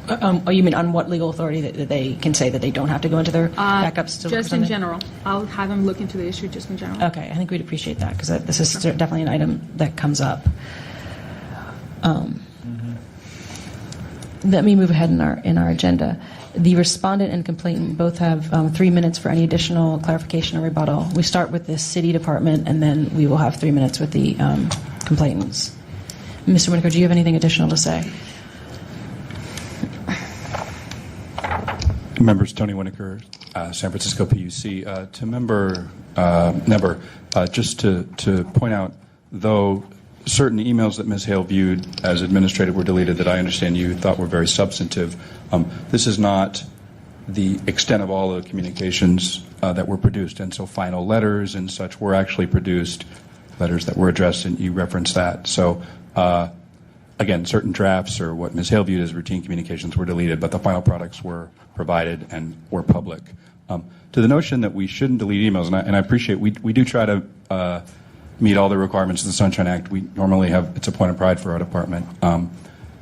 You mean on what legal authority that they can say that they don't have to go into their backups? Just in general. I'll have him look into the issue just in general. Okay, I think we'd appreciate that because this is definitely an item that comes up. Let me move ahead in our agenda. The respondent and complainant both have 3 minutes for any additional clarification or rebuttal. We start with the city department, and then we will have 3 minutes with the complainants. Mr. Winokur, do you have anything additional to say? Members, Tony Winokur, San Francisco PUC. To member Neber, just to point out, though certain emails that Ms. Hale viewed as administrative were deleted that I understand you thought were very substantive, this is not the extent of all the communications that were produced. And so final letters and such were actually produced, letters that were addressed, and you referenced that. So again, certain drafts or what Ms. Hale viewed as routine communications were deleted, but the final products were provided and were public. To the notion that we shouldn't delete emails, and I appreciate we do try to meet all the requirements of the Sunshine Act. We normally have, it's a point of pride for our department, and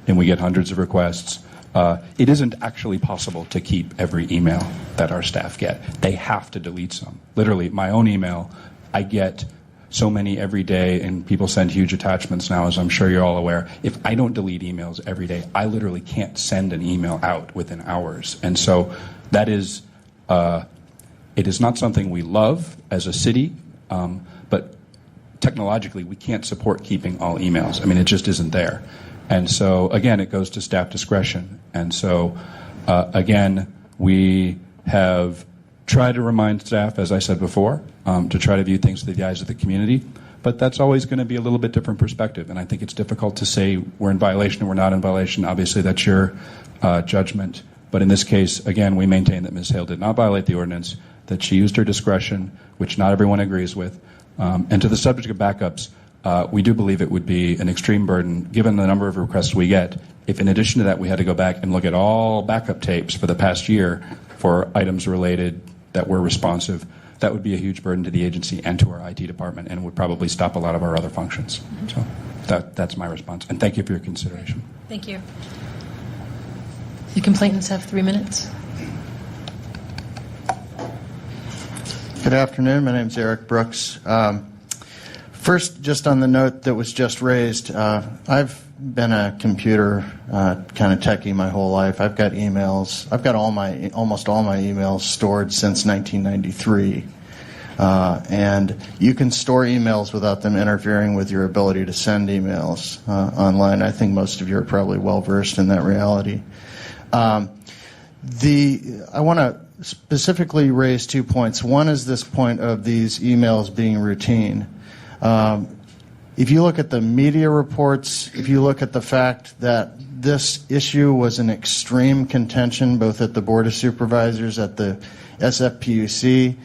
we get hundreds of requests. It isn't actually possible to keep every email that our staff get. They have to delete some. Literally, my own email, I get so many every day, and people send huge attachments now, as I'm sure you're all aware. If I don't delete emails every day, I literally can't send an email out within hours. And so that is, it is not something we love as a city, but technologically we can't support keeping all emails. I mean, it just isn't there. And so, again, it goes to staff discretion. And so, again, we have tried to remind staff, as I said before, to try to view things through the eyes of the community. But that's always going to be a little bit different perspective. And I think it's difficult to say we're in violation or we're not in violation. Obviously, that's your judgment. But in this case, again, we maintain that Ms. Hale did not violate the ordinance, that she used her discretion, which not everyone agrees with. And to the subject of backups, we do believe it would be an extreme burden, given the number of requests we get, if in addition to that we had to go back and look at all backup tapes for the past year for items related that were responsive. That would be a huge burden to the agency and to our IT department, and would probably stop a lot of our other functions. So that's my response. And thank you for your consideration. Thank you. The complainants have 3 minutes. Good afternoon. My name is Eric Brooks. First, just on the note that was just raised, I've been a computer kind of techie my whole life. I've got emails. I've got almost all my emails stored since 1993. And you can store emails without them interfering with your ability to send emails online. I think most of you are probably well versed in that reality. I want to specifically raise 2 points. One is this point of these emails being routine. If you look at the media reports, if you look at the fact that this issue was an extreme contention both at the Board of Supervisors, at the SFPUC,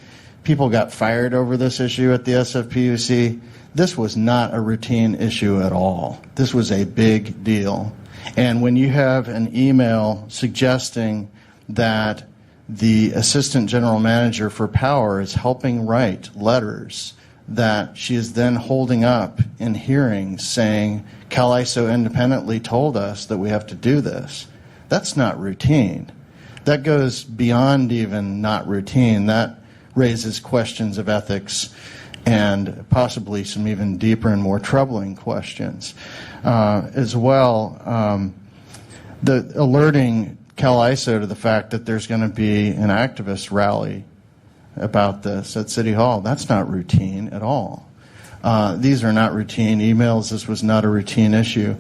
people got fired over this issue at the SFPUC. This was not a routine issue at all. This was a big deal. And when you have an email suggesting that the Assistant General Manager for Power is helping write letters that she is then holding up in hearings saying, CalISO independently told us that we have to do this. That's not routine. That goes beyond even not routine. That raises questions of ethics and possibly some even deeper and more troubling questions. As well, the alerting CalISO to the fact that there's going to be an activist rally about this at City Hall. That's not routine at all. These are not routine emails. This was not a routine issue.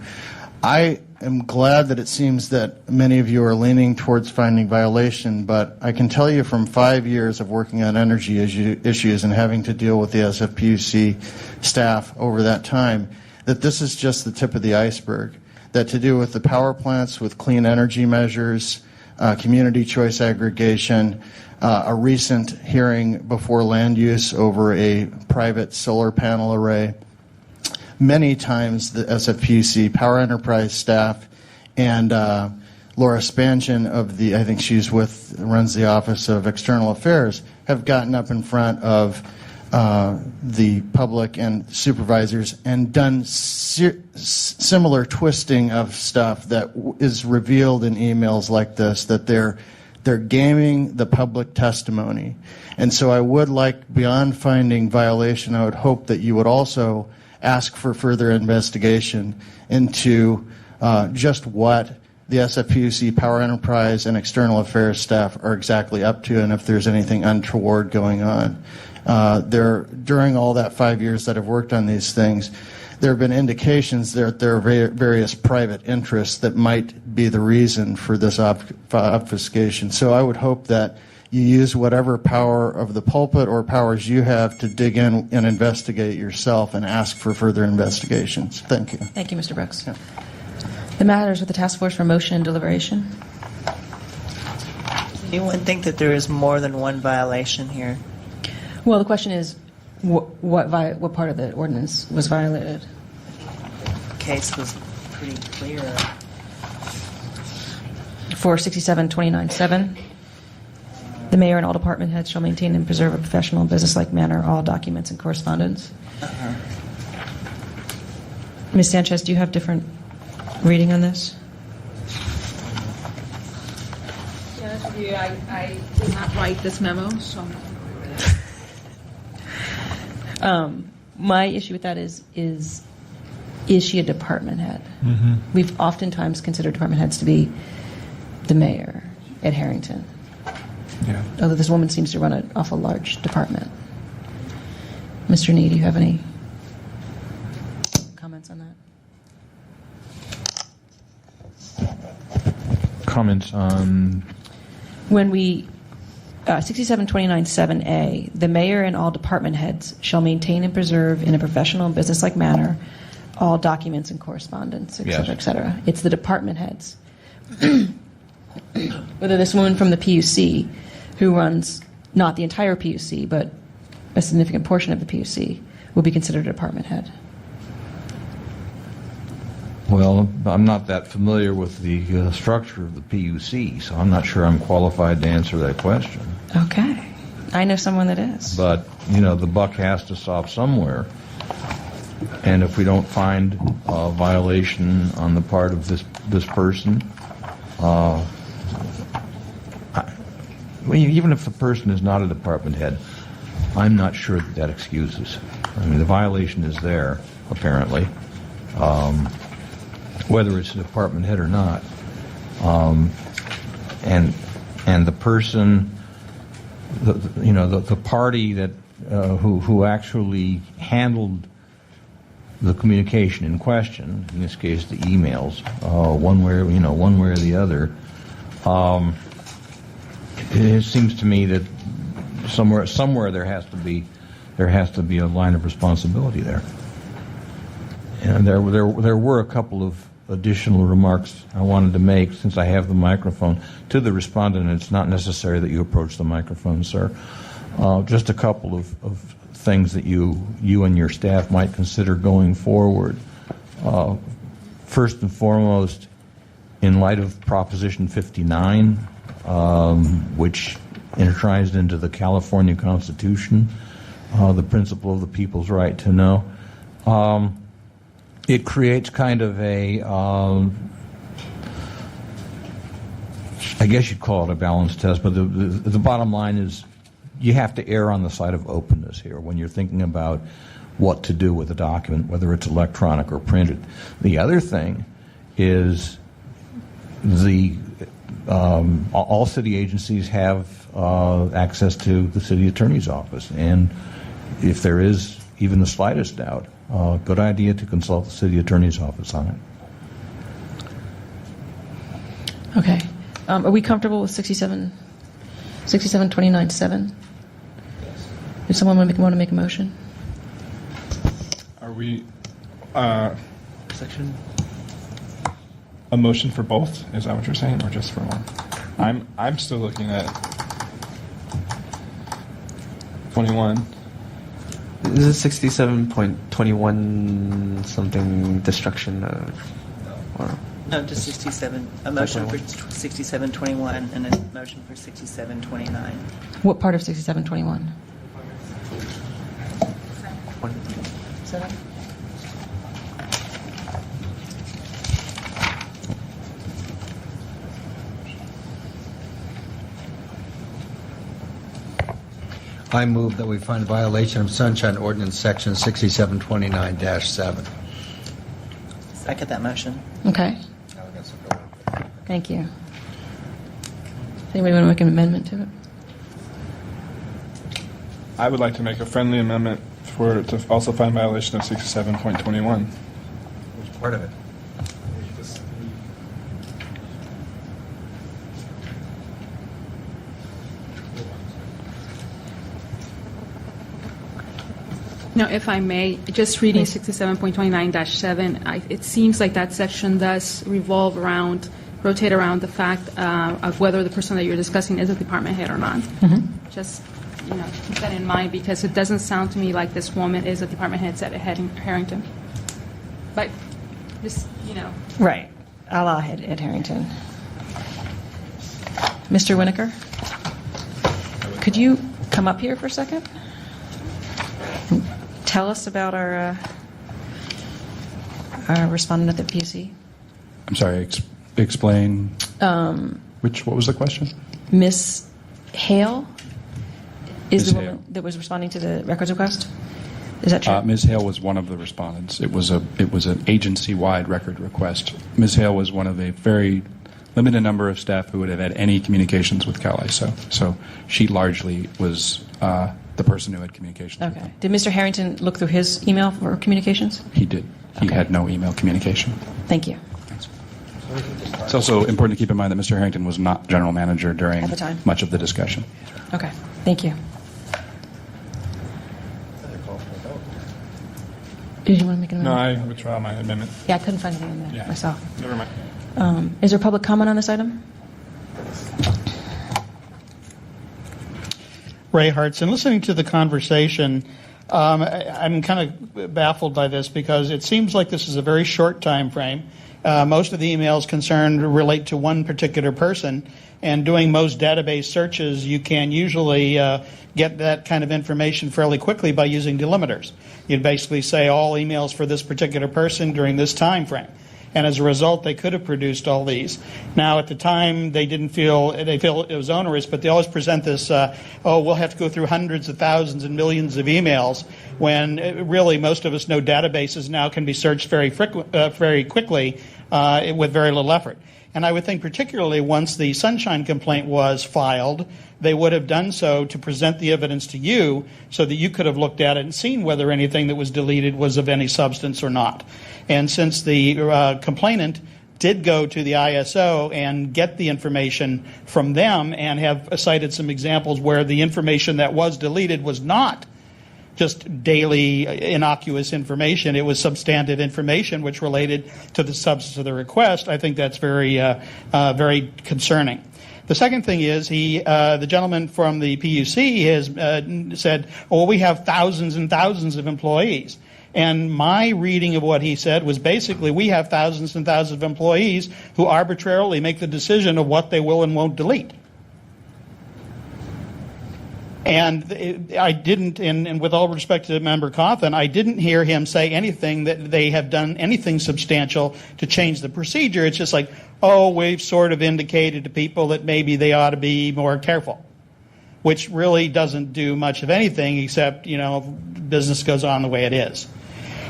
I am glad that it seems that many of you are leaning towards finding violation, but I can tell you from 5 years of working on energy issues and having to deal with the SFPUC staff over that time, that this is just the tip of the iceberg. That to do with the power plants, with clean energy measures, community choice aggregation, a recent hearing before land use over a private solar panel array. Many times the SFPUC Power Enterprise staff and Laura Spangen of I think runs the Office of External Affairs, have gotten up in front of the public and supervisors and done similar twisting of stuff that is revealed in emails like this, that they're gaming the public testimony. And so I would like, beyond finding violation, I would hope that you would also ask for further investigation into just what the SFPUC Power Enterprise and External Affairs staff are exactly up to, and if there's anything untoward going on. During all that 5 years that I've worked on these things, there have been indications that there are various private interests that might be the reason for this obfuscation. So I would hope that you use whatever power of the pulpit or powers you have to dig in and investigate yourself and ask for further investigations. Thank you. Thank you, Mr. Brooks. Yeah. The matters with the task force for motion and deliberation. Does anyone think that there is more than one violation here? Well, the question is, what part of the ordinance was violated? The case was pretty clear. 467-29-7. The mayor and all department heads shall maintain and preserve a professional and businesslike manner all documents and correspondence. Ms. Sanchez, do you have different reading on this? I did not write this memo, so. My issue with that is she a department head? Mm-hmm. We've oftentimes considered department heads to be the mayor at Harrington. Yeah. Although this woman seems to run an awful large department. Mr. Nee, do you have any comments on that? Comments on When we, 6729.7a, the mayor and all department heads shall maintain and preserve in a professional and businesslike manner all documents and correspondence, et cetera, Yes. et cetera. It's the department heads. Whether this woman from the PUC, who runs not the entire PUC, but a significant portion of the PUC, will be considered a department head. Well, I'm not that familiar with the structure of the PUC, so I'm not sure I'm qualified to answer that question. Okay. I know someone that is. But, the buck has to stop somewhere. And if we don't find a violation on the part of this person, even if the person is not a department head, I'm not sure that excuses. I mean, the violation is there, apparently. Whether it's a department head or not, and the person, the party that who actually handled the communication in question, in this case the emails, one way or the other, it seems to me that somewhere there has to be a line of responsibility there. And there were a couple of additional remarks I wanted to make, since I have the microphone, to the respondent. It's not necessary that you approach the microphone, sir. Just a couple of things that you and your staff might consider going forward. First and foremost, in light of Proposition 59, which enshrines into the California Constitution the principle of the people's right to know, it creates kind of a, I guess you'd call it a balance test, but the bottom line is you have to err on the side of openness here when you're thinking about what to do with a document, whether it's electronic or printed. The other thing is all city agencies have access to the city attorney's office, and if there is even the slightest doubt, good idea to consult the city attorney's office on it. Okay. Are we comfortable with 6729.7? Does someone want to make a motion? Are we Section? a motion for both? Is that what you're saying, or just for one? I'm still looking at 21. Is it 67.21 something destruction? Or No, just 67. A motion for 6721 and a motion for 6729. What part of 6721? 7? I move that we find a violation of Sunshine Ordinance Section 6729-7. Second that motion. Okay. Thank you. Does anybody want to make an amendment to it? I would like to make a friendly amendment to also find violation of 67.21. Which part of it? Now, if I may, just reading 67.29-7, it seems like that section does rotate around the fact of whether the person that you're discussing is a department head or not. Just, keep that in mind, because it doesn't sound to me like this woman is a department head at Harrington. But just, Right. A la Ed Harrington. Mr. Winokur, could you come up here for a second? Tell us about our respondent at the PUC. I'm sorry, explain. What was the question? Miss Hale is Ms. the woman Hale. that was responding to the records request? Is that true? Ms. Hale was one of the respondents. It was an agency-wide record request. Ms. Hale was one of a very limited number of staff who would have had any communications with CalISO. So she largely was the person who had communications. with Okay. them. Did Mr. Harrington look through his email for communications? He did. He Okay. had no email communication. Thank you. It's also important to keep in mind that Mr. Harrington was not general manager during At the time. much of the discussion. Okay, thank you. Did you want to make an No, amendment? I withdraw my amendment. Yeah, I couldn't find anything in there Yeah. myself. Never mind. Is there public comment on this item? Ray Hartson. Listening to the conversation, I'm kind of baffled by this because it seems like this is a very short time frame. Most of the emails concerned relate to one particular person, and doing most database searches, you can usually get that kind of information fairly quickly by using delimiters. You'd basically say all emails for this particular person during this time frame. And as a result, they could have produced all these. Now, at the time, they feel it was onerous, but they always present this, we'll have to go through hundreds of thousands and millions of emails, when really most of us know databases now can be searched very quickly with very little effort. And I would think particularly once the Sunshine complaint was filed, they would have done so to present the evidence to you so that you could have looked at it and seen whether anything that was deleted was of any substance or not. And since the complainant did go to the ISO and get the information from them and have cited some examples where the information that was deleted was not just daily innocuous information, it was substantive information which related to the substance of the request, I think that's very concerning. The second thing is the gentleman from the PUC has said, we have thousands and thousands of employees. And my reading of what he said was basically we have thousands and thousands of employees who arbitrarily make the decision of what they will and won't delete. And I didn't, and with all respect to Member Cawthon, I didn't hear him say anything that they have done anything substantial to change the procedure. It's just like, we've sort of indicated to people that maybe they ought to be more careful, which really doesn't do much of anything except, business goes on the way it is.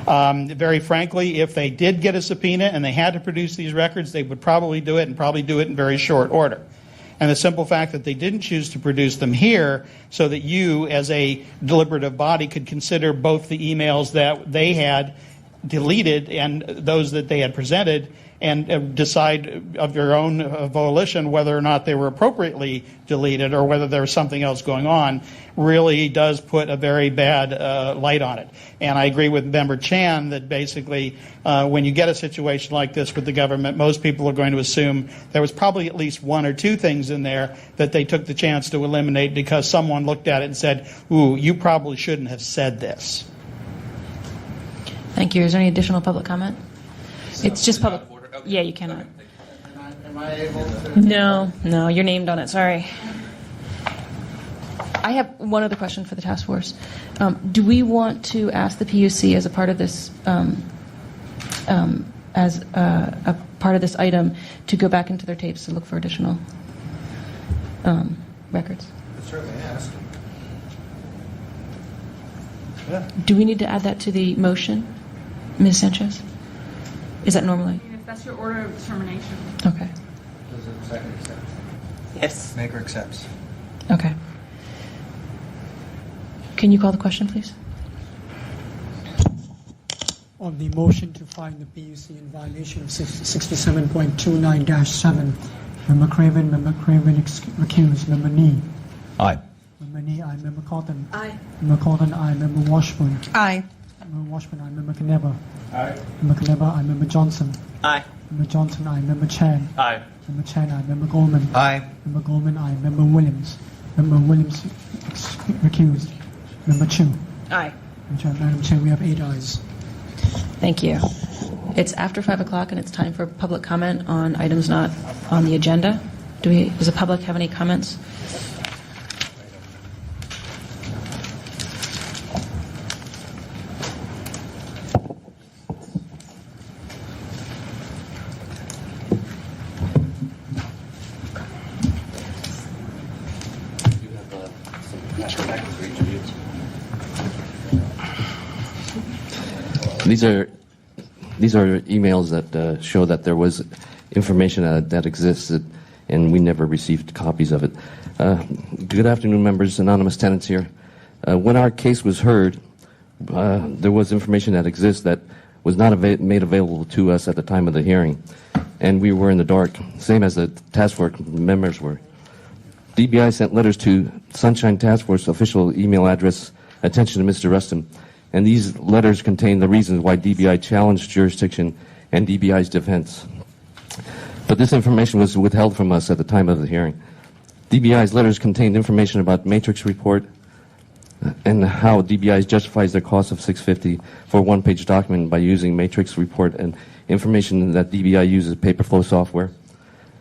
Very frankly, if they did get a subpoena and they had to produce these records, they would probably do it and probably do it in very short order. And the simple fact that they didn't choose to produce them here so that you, as a deliberative body, could consider both the emails that they had deleted and those that they had presented and decide of your own volition whether or not they were appropriately deleted or whether there was something else going on, really does put a very bad light on it. And I agree with Member Chan that basically when you get a situation like this with the government, most people are going to assume there was probably at least one or two things in there that they took the chance to eliminate because someone looked at it and said, you probably shouldn't have said this. Thank you. Is there any additional public comment? It's just public. Yeah, you cannot. Am I able to? No, you're named on it. Sorry. I have one other question for the task force. Do we want to ask the PUC as a part of this, as a part of this item, to go back into their tapes to look for additional records? Certainly ask. Yeah. Do we need to add that to the motion, Ms. Sanchez? Is that normally? If that's your order of determination. Okay. Does the second accept? Yes. Maker accepts. Okay. Can you call the question, please? On the motion to find the PUC in violation of 67.29-7, Member Craven recused. Member Nee. Aye. Member Nee, aye. Member Cawthon. Aye. Member Cawthon, aye. Member Washburn. Aye. Member Washburn, aye. Member Knebber. Aye. Member Knebber, aye. Member Johnson. Aye. Member Johnson, aye. Member Chan. Aye. Member Chan, aye. Member Goldman. Aye. Member Goldman, aye. Member Williams. Member Williams recused. Member Chu. Aye. Madam Chair, we have 8 ayes. Thank you. It's after 5 o'clock, and it's time for public comment on items not on the agenda. Does the public have any comments? These are emails that show that there was information that existed, and we never received copies of it. Good afternoon, members. Anonymous Tenants here. When our case was heard, there was information that exists that was not made available to us at the time of the hearing. and we were in the dark, same as the task force members were. DBI sent letters to Sunshine Task Force official email address, attention to Mr. Rustin, and these letters contain the reasons why DBI challenged jurisdiction and DBI's defense. But this information was withheld from us at the time of the hearing. DBI's letters contained information about matrix report and how DBI justifies their cost of $650 for a one-page document by using matrix report and information that DBI uses paper flow software.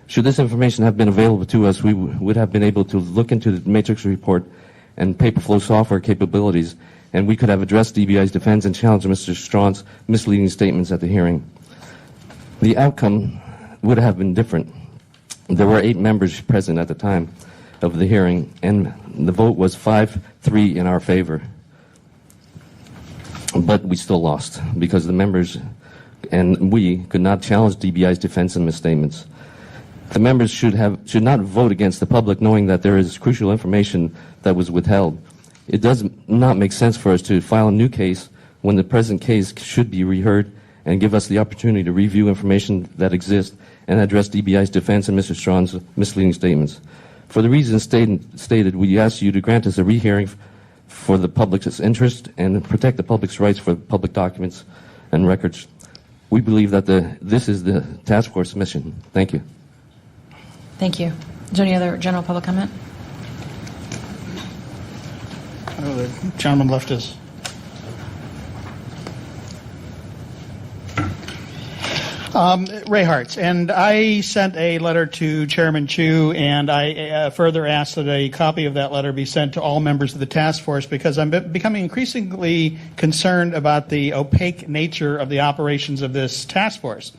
Should this information have been available to us, we would have been able to look into the matrix report and paper flow software capabilities, and we could have addressed DBI's defense and challenged Mr. Strawn's misleading statements at the hearing. The outcome would have been different. There were 8 members present at the time of the hearing, and the vote was 5-3 in our favor. But we still lost because the members and we could not challenge DBI's defense and misstatements. The members should not vote against the public knowing that there is crucial information that was withheld. It does not make sense for us to file a new case when the present case should be reheard and give us the opportunity to review information that exists and address DBI's defense and Mr. Strawn's misleading statements. For the reasons stated, we ask you to grant us a rehearing for the public's interest and protect the public's rights for public documents and records. We believe that this is the task force mission. Thank you. Thank you. Is there any other general public comment? Oh, the gentleman left his. Ray Hartz, and I sent a letter to Chairman Chu, and I further asked that a copy of that letter be sent to all members of the task force because I'm becoming increasingly concerned about the opaque nature of the operations of this task force.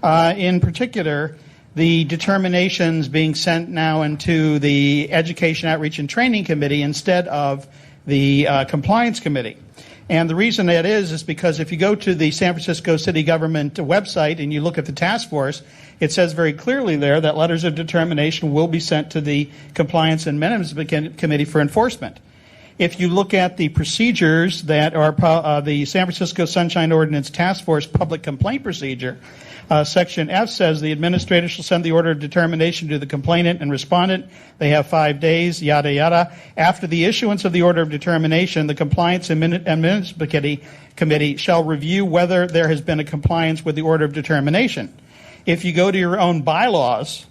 In particular, the determinations being sent now into the Education, Outreach, and Training Committee instead of the Compliance Committee. And the reason that is because if you go to the San Francisco City Government website and you look at the task force, it says very clearly there that letters of determination will be sent to the Compliance and Amendments Committee for enforcement. If you look at the procedures that are the San Francisco Sunshine Ordinance Task Force Public Complaint Procedure, Section F says the administrator shall send the order of determination to the complainant and respondent. They have 5 days, yada, yada. After the issuance of the order of determination, the Compliance and Amendments Committee shall review whether there has been a compliance with the order of determination. If you go to your own bylaws,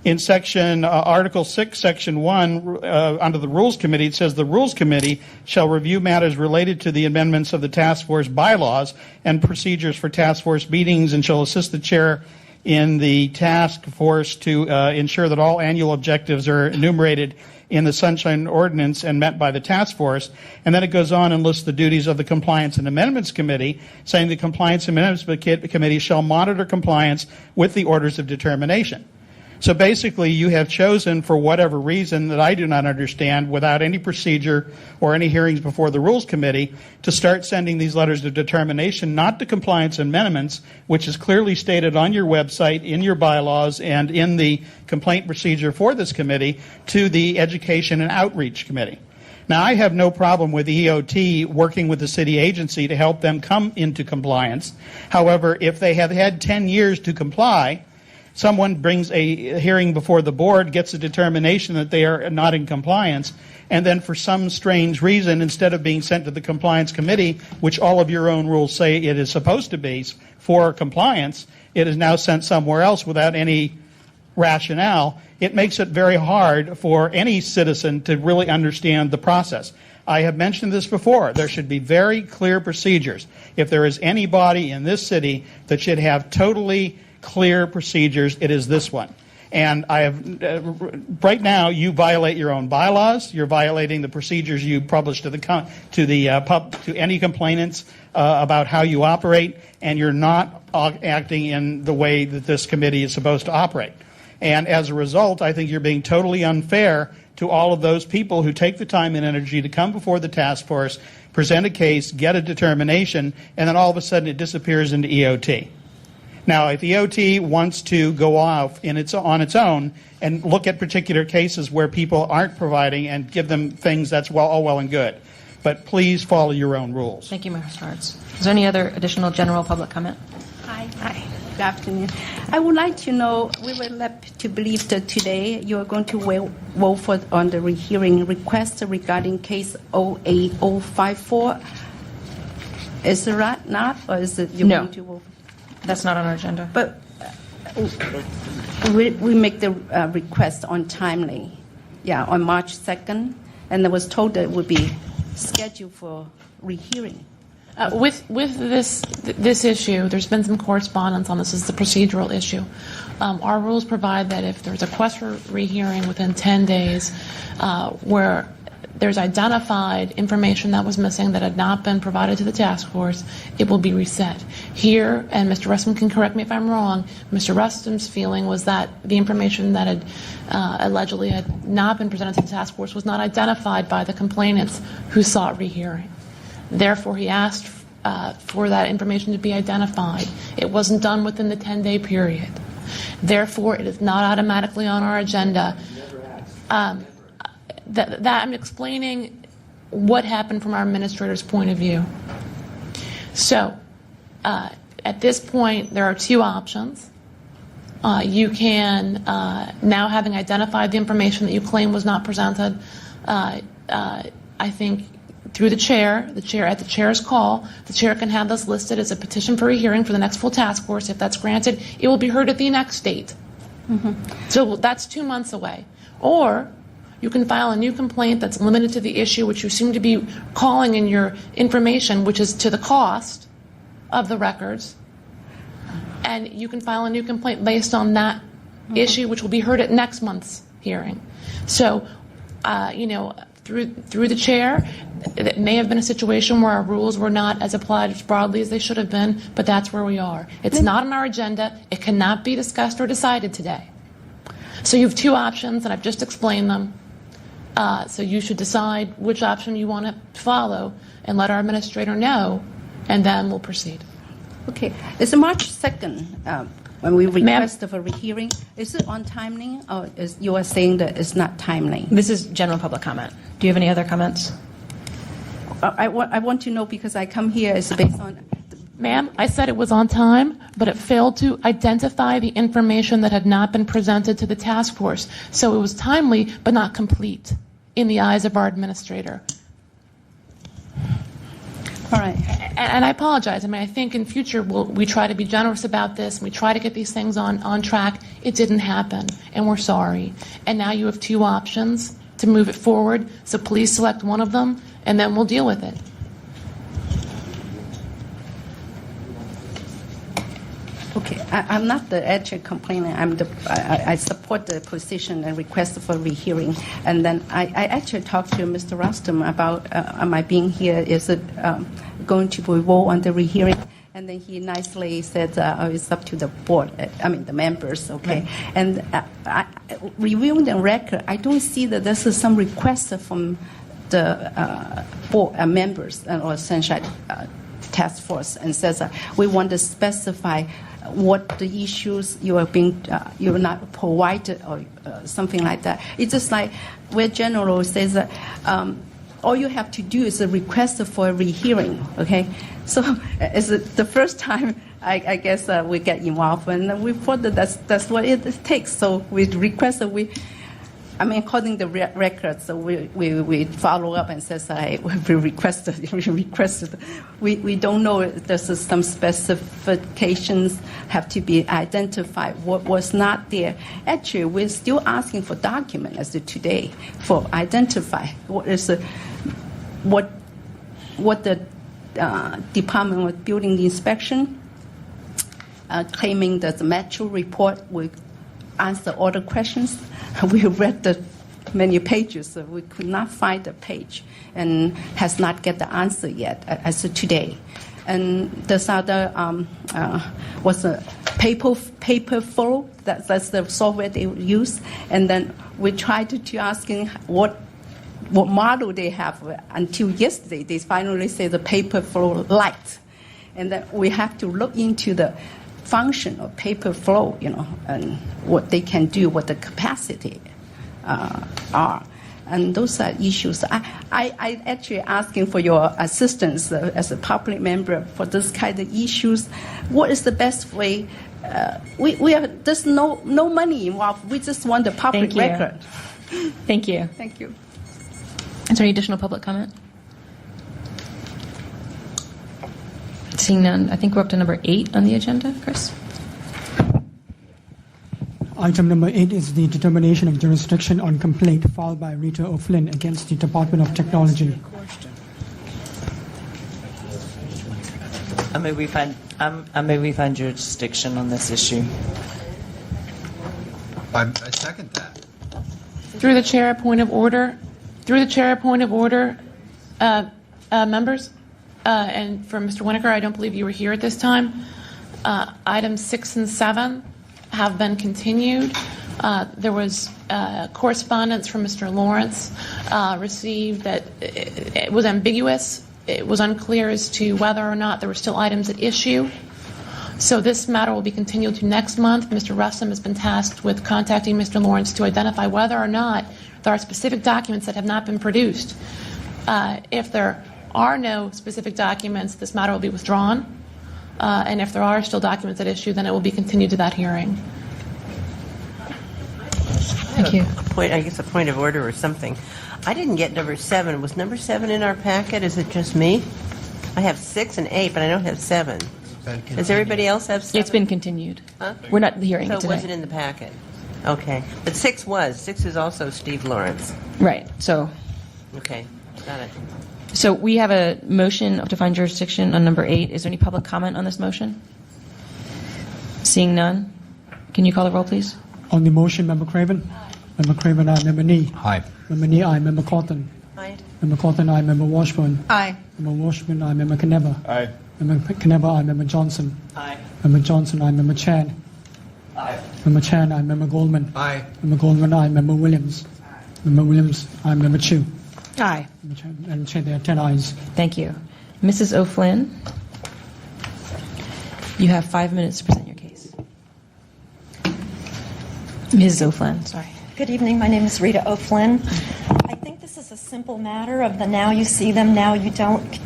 in section Article 6, Section 1, under the Rules Committee, it says the Rules Committee shall review matters related to the amendments of the task force bylaws and procedures for task force meetings and shall assist the chair in the task force to ensure that all annual objectives are enumerated in the Sunshine Ordinance and met by the task force. And then it goes on and lists the duties of the Compliance and Amendments Committee, saying the Compliance and Amendments Committee shall monitor compliance with the orders of determination. So basically, you have chosen, for whatever reason that I do not understand, without any procedure or any hearings before the Rules Committee, to start sending these letters of determination, not to Compliance Amendments, which is clearly stated on your website, in your bylaws, and in the complaint procedure for this committee, to the Education and Outreach Committee. Now, I have no problem with EOT working with the city agency to help them come into compliance. However, if they have had 10 years to comply, someone brings a hearing before the board, gets a determination that they are not in compliance, and then for some strange reason, instead of being sent to the Compliance Committee, which all of your own rules say it is supposed to be for compliance, it is now sent somewhere else without any rationale. It makes it very hard for any citizen to really understand the process. I have mentioned this before. There should be very clear procedures. If there is anybody in this city that should have totally clear procedures, it is this one. And I have right now you violate your own bylaws. You're violating the procedures you publish to any complainants about how you operate, and you're not acting in the way that this committee is supposed to operate. And as a result, I think you're being totally unfair to all of those people who take the time and energy to come before the task force, present a case, get a determination, and then all of a sudden it disappears into EOT. Now, if EOT wants to go off on its own and look at particular cases where people aren't providing and give them things, that's all well and good. But please follow your own rules. Thank you, Mr. Hartz. Is there any other additional general public comment? Hi. Good afternoon. I would like to know, we were led to believe that today you are going to vote for on the rehearing request regarding case 08054. Is it right not, or is it you're going to vote? That's not on our agenda. But we make the request on timely, on March 2nd, and I was told that it would be scheduled for rehearing. With this issue, there's been some correspondence on this. This is a procedural issue. Our rules provide that if there's a request for rehearing within 10 days where there's identified information that was missing that had not been provided to the task force, it will be reset. Here, and Mr. Rustin can correct me if I'm wrong, Mr. Rustin's feeling was that the information that had allegedly had not been presented to the task force was not identified by the complainants who sought rehearing. Therefore, he asked for that information to be identified. It wasn't done within the 10-day period. Therefore, it is not automatically on our agenda. That I'm explaining what happened from our administrator's point of view. So, at this point, there are two options. You can, now having identified the information that you claim was not presented, I think through the chair at the chair's call, the chair can have this listed as a petition for a hearing for the next full task force. If that's granted, it will be heard at the next date. So that's 2 months away. Or you can file a new complaint that's limited to the issue which you seem to be calling in your information, which is to the cost of the records. And you can file a new complaint based on that issue, which will be heard at next month's hearing. So, through the chair, it may have been a situation where our rules were not as applied as broadly as they should have been, but that's where we are. It's not on our agenda. It cannot be discussed or decided today. So you have two options, and I've just explained them. So you should decide which option you want to follow and let our administrator know, and then we'll proceed. Okay. It's March 2nd when we request for rehearing. Is it on timely, or is you are saying that it's not timely? This is general public comment. Do you have any other comments? I want to know because I come here is based on... Ma'am, I said it was on time, but it failed to identify the information that had not been presented to the task force. So it was timely, but not complete in the eyes of our administrator. All right. And I apologize. I think in future we try to be generous about this, and we try to get these things on track. It didn't happen, and we're sorry. And now you have two options to move it forward, so please select one of them, and then we'll deal with it. Okay, I'm not the actual complainant. I support the position and request for rehearing. And then I actually talked to Mr. Rustin about my being here. Is it going to be vote on the rehearing? And then he nicely said, it's up to the board, the members, okay? Right. And reviewing the record, I don't see that this is some request from the board members or Sunshine Task Force and says we want to specify what the issues you are you're not provided or something like that. It's just like where General says that all you have to do is a request for a rehearing, okay? So it's the first time I guess we get involved, and we thought that that's what it takes. So we request that according to the records, so we follow up and says, we requested. We don't know if there's some specifications have to be identified. What was not there? Actually, we're still asking for document as of today for identify what is what the Department of Building Inspection claiming that the Metro report will answer all the questions. We read the many pages, so we could not find the page and has not get the answer yet as of today. And this other was a paper flow. That's the software they use. And then we tried to asking what model they have. Until yesterday, they finally say the paper flow light. And then we have to look into the function of paper flow, and what they can do, what the capacity are. And those are issues. I actually asking for your assistance as a public member for this kind of issues. What is the best way there's no money involved. We just want the public Thank you. record. Thank you. Thank you. Is there any additional public comment? Seeing none, I think we're up to number 8 on the agenda. Chris? Item number 8 is the determination of jurisdiction on complaint filed by Rita O'Flynn against the Department of Technology. I move we find jurisdiction on this issue. I second that. Through the chair, a point of order. Through the chair, a point of order. Members, and for Mr. Winokur, I don't believe you were here at this time. Items 6 and 7 have been continued. There was correspondence from Mr. Lawrence received that it was ambiguous. It was unclear as to whether or not there were still items at issue. So this matter will be continued to next month. Mr. Russom has been tasked with contacting Mr. Lawrence to identify whether or not there are specific documents that have not been produced. If there are no specific documents, this matter will be withdrawn. And if there are still documents at issue, then it will be continued to that hearing. Thank you. I guess a point of order or something. I didn't get number 7. Was number 7 in our packet? Is it just me? I have 6 and 8, but I don't have 7. Does everybody else have 7? It's been continued. Huh? We're not hearing so it today. it wasn't in the packet. Okay. But 6 was. 6 is also Steve Lawrence. Right. So. Okay. Got it. So we have a motion to find jurisdiction on number 8. Is there any public comment on this motion? Seeing none, can you call the roll, please? On the motion, Member Craven? Member Craven, aye. Member Nee? Aye. Member Nee, aye. Member Cawthon? Aye. Member Cawthon, aye. Member Washburn? Aye. Member Washburn, aye. Member Kneba? Aye. Member Kneba, aye. Member Johnson? Aye. Member Johnson, aye. Member Chan? Aye. Member Chan, aye. Member Goldman? Aye. Member Goldman, aye. Member Williams? Member Williams, aye. Member Chu? Aye. Madam Chair, there are 10 ayes. Thank you. Mrs. O'Flynn, you have 5 minutes to present your case. Ms. O'Flynn, sorry. Good evening. My name is Rita O'Flynn. I think this is a simple matter of the now you see them, now you don't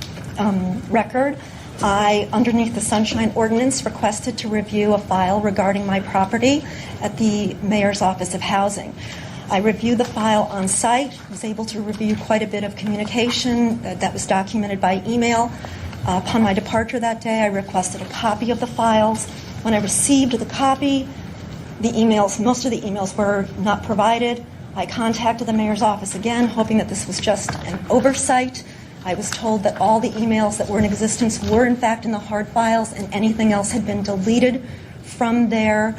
record. I, underneath the Sunshine Ordinance, requested to review a file regarding my property at the Mayor's Office of Housing. I reviewed the file on site, was able to review quite a bit of communication that was documented by email. Upon my departure that day, I requested a copy of the files. When I received the copy, most of the emails were not provided. I contacted the Mayor's office again, hoping that this was just an oversight. I was told that all the emails that were in existence were in fact in the hard files and anything else had been deleted from their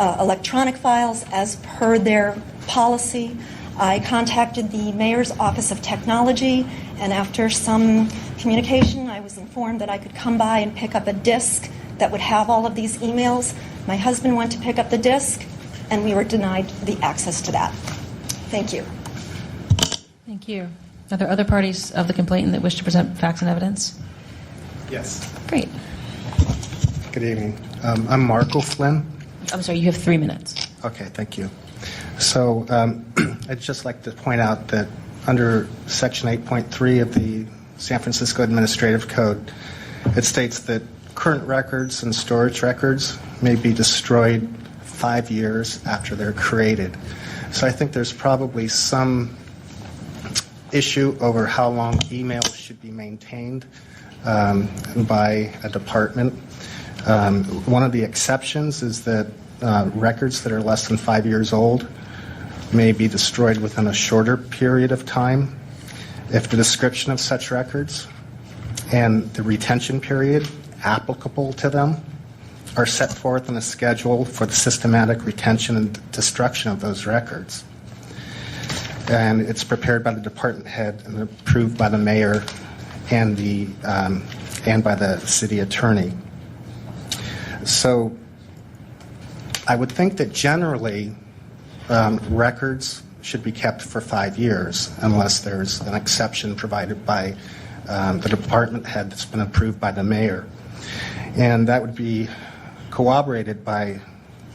electronic files as per their policy. I contacted the Mayor's Office of Technology, and after some communication, I was informed that I could come by and pick up a disk that would have all of these emails. My husband went to pick up the disk, and we were denied the access to that. Thank you. Thank you. Are there other parties of the complainant that wish to present facts and evidence? Yes. Great. Good evening. I'm Mark O'Flynn. I'm sorry, you have 3 minutes. Okay, thank you. So I'd just like to point out that under Section 8.3 of the San Francisco Administrative Code, it states that current records and storage records may be destroyed 5 years after they're created. So I think there's probably some issue over how long emails should be maintained by a department. One of the exceptions is that records that are less than 5 years old may be destroyed within a shorter period of time if the description of such records and the retention period applicable to them are set forth in a schedule for the systematic retention and destruction of those records. And it's prepared by the department head and approved by the mayor and by the city attorney. So I would think that generally records should be kept for 5 years unless there's an exception provided by the department head that's been approved by the mayor. And that would be corroborated by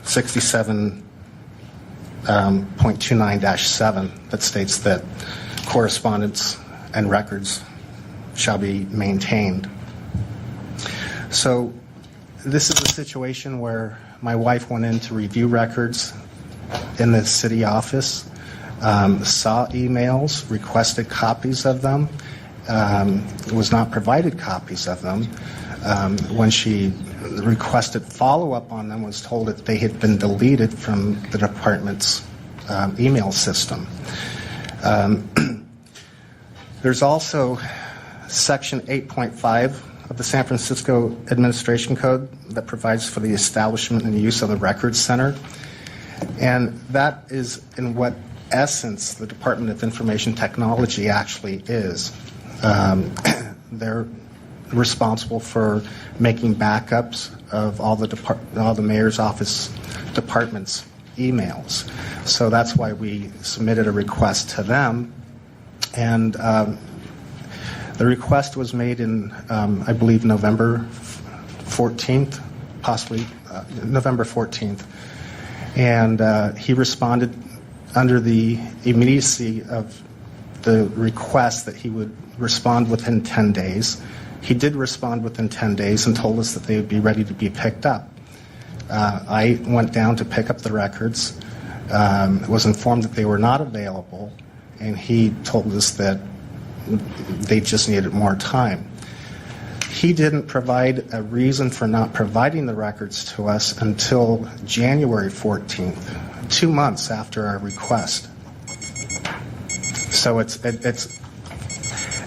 67.29-7 that states that correspondence and records shall be maintained. So this is a situation where my wife went in to review records in the city office, saw emails, requested copies of them, was not provided copies of them. When she requested follow-up on them, was told that they had been deleted from the department's email system. There's also Section 8.5 of the San Francisco Administration Code that provides for the establishment and use of the Records Center. And that is in what essence the Department of Information Technology actually is. They're responsible for making backups of all the mayor's office departments' emails. So that's why we submitted a request to them. And the request was made in, I believe, November 14th, possibly November 14th. And he responded under the immediacy of the request that he would respond within 10 days. He did respond within 10 days and told us that they would be ready to be picked up. I went down to pick up the records, was informed that they were not available, and he told us that they just needed more time. He didn't provide a reason for not providing the records to us until January 14th, 2 months after our request. So it's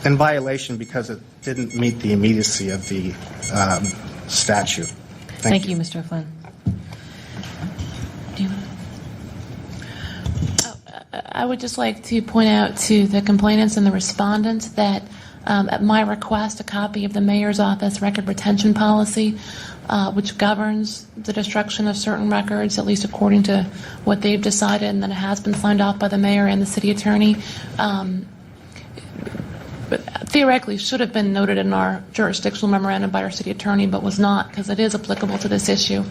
in violation because it didn't meet the immediacy of the statute. Thank you, Mr. O'Flynn. I would just like to point out to the complainants and the respondents that at my request, a copy of the mayor's office record retention policy, which governs the destruction of certain records, at least according to what they've decided, and then it has been signed off by the mayor and the city attorney, but theoretically should have been noted in our jurisdictional memorandum by our city attorney, but was not because it is applicable to this issue.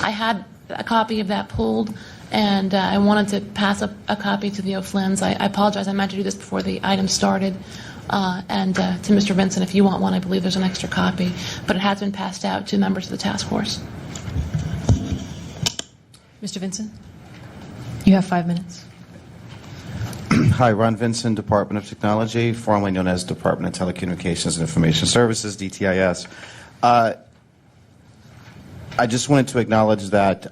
I had a copy of that pulled, and I wanted to pass a copy to the O'Flynns. I apologize, I meant to do this before the item started. And to Mr. Vincent, if you want one, I believe there's an extra copy, but it has been passed out to members of the task force. Mr. Vincent, you have 5 minutes. Hi, Ron Vincent, Department of Technology, formerly known as Department of Telecommunications and Information Services, DTIS. I just wanted to acknowledge that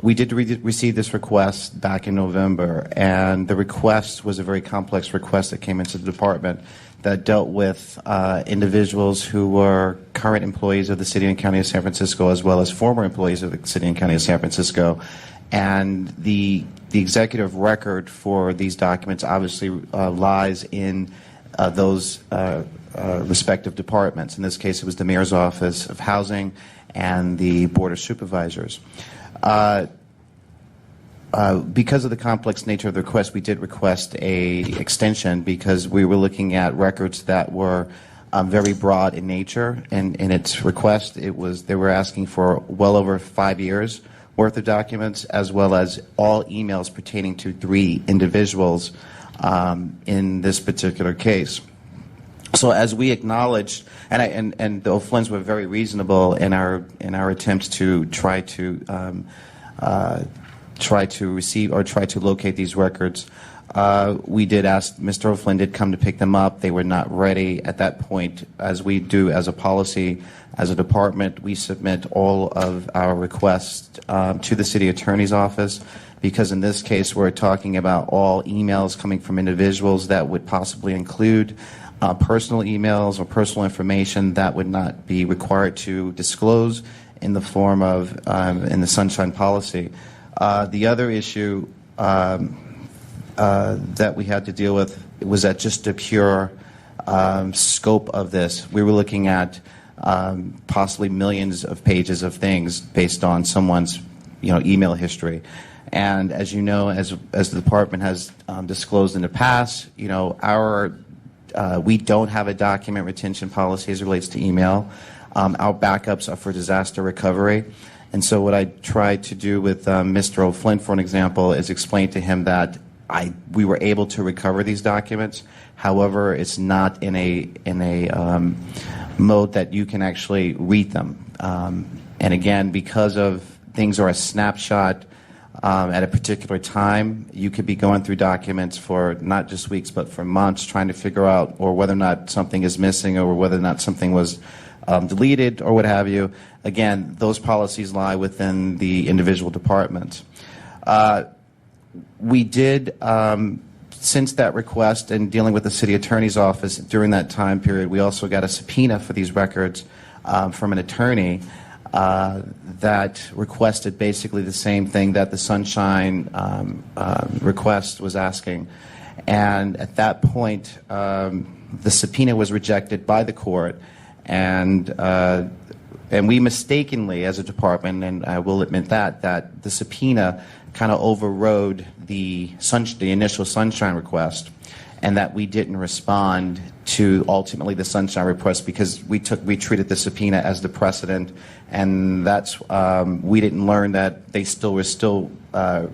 we did receive this request back in November, and the request was a very complex request that came into the department that dealt with individuals who were current employees of the City and County of San Francisco as well as former employees of the City and County of San Francisco. And the executive record for these documents obviously lies in those respective departments. In this case, it was the Mayor's Office of Housing and the Board of Supervisors. Because of the complex nature of the request, we did request a extension because we were looking at records that were very broad in nature. And in its request, they were asking for well over 5 years worth of documents, as well as all emails pertaining to 3 individuals in this particular case. So as we acknowledged, and the O'Flynns were very reasonable in our attempts to try to receive or try to locate these records, we did ask, Mr. O'Flynn did come to pick them up. They were not ready at that point. As we do as a policy, as a department, we submit all of our requests to the city attorney's office, because in this case we're talking about all emails coming from individuals that would possibly include personal emails or personal information that would not be required to disclose in the form of in the Sunshine Policy. The other issue that we had to deal with was at just the pure scope of this. We were looking at possibly millions of pages of things based on someone's email history. And as you know, as the department has disclosed in the past, we don't have a document retention policy as it relates to email. Our backups are for disaster recovery. And so what I tried to do with Mr. O'Flynn, for an example, is explain to him that we were able to recover these documents. However, it's not in a mode that you can actually read them. And again, because of things are a snapshot at a particular time. You could be going through documents for not just weeks but for months trying to figure out or whether or not something is missing or whether or not something was deleted or what have you. Again, those policies lie within the individual department. We did, since that request and dealing with the city attorney's office during that time period, we also got a subpoena for these records from an attorney that requested basically the same thing that the Sunshine request was asking. And at that point, the subpoena was rejected by the court, and we mistakenly, as a department, and I will admit that the subpoena kind of overrode the initial Sunshine request, and that we didn't respond to ultimately the Sunshine request because we treated the subpoena as the precedent, and that's we didn't learn that they that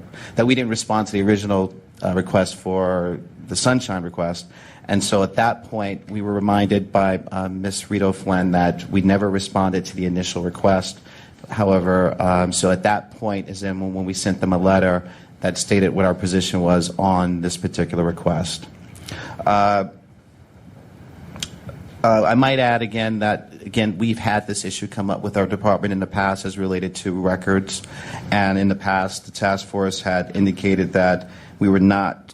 we didn't respond to the original request for the Sunshine request. And so at that point, we were reminded by Ms. Rito Flynn that we never responded to the initial request. However, so at that point is then when we sent them a letter that stated what our position was on this particular request. I might add again that, we've had this issue come up with our department in the past as related to records. And in the past, the task force had indicated that we were not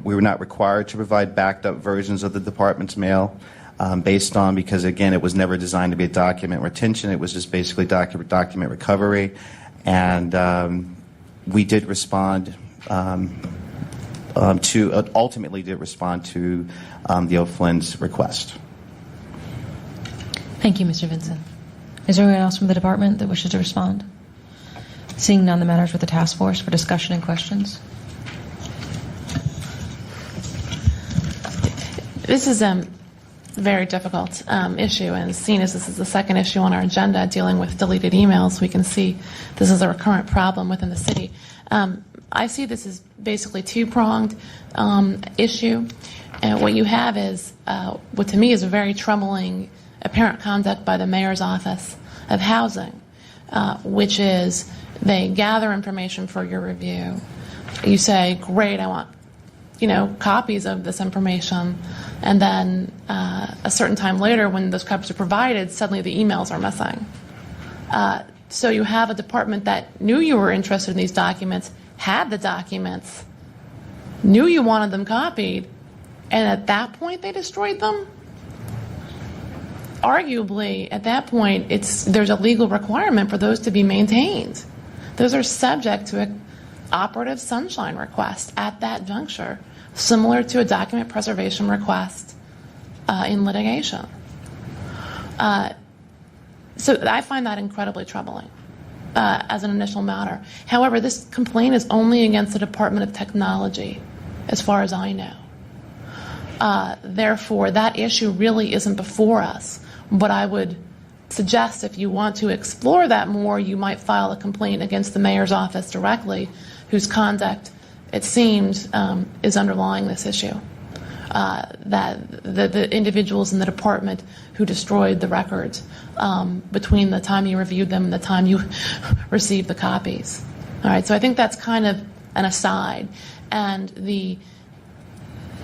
required to provide backed up versions of the department's mail because, again, it was never designed to be a document retention. It was just basically document recovery. And we did respond ultimately did respond to the O'Flynn's request. Thank you, Mr. Vinson. Is there anyone else from the department that wishes to respond? Seeing none, the matter is with the task force for discussion and questions. This is a very difficult issue, and seeing as this is the second issue on our agenda dealing with deleted emails, we can see this is a recurrent problem within the city. I see this as basically two-pronged issue. And what you have is what to me is a very troubling apparent conduct by the mayor's office of housing, which is they gather information for your review. You say, great, I want copies of this information, and then a certain time later when those copies are provided, suddenly the emails are missing. So you have a department that knew you were interested in these documents, had the documents, knew you wanted them copied, and at that point they destroyed them? Arguably, at that point, there's a legal requirement for those to be maintained. Those are subject to an operative Sunshine request at that juncture, similar to a document preservation request in litigation. So I find that incredibly troubling as an initial matter. However, this complaint is only against the Department of Technology, as far as I know. Therefore, that issue really isn't before us. But I would suggest if you want to explore that more, you might file a complaint against the mayor's office directly, whose conduct, it seems, is underlying this issue. That the individuals in the department who destroyed the records between the time you reviewed them and the time you received the copies. All right, so I think that's kind of an aside,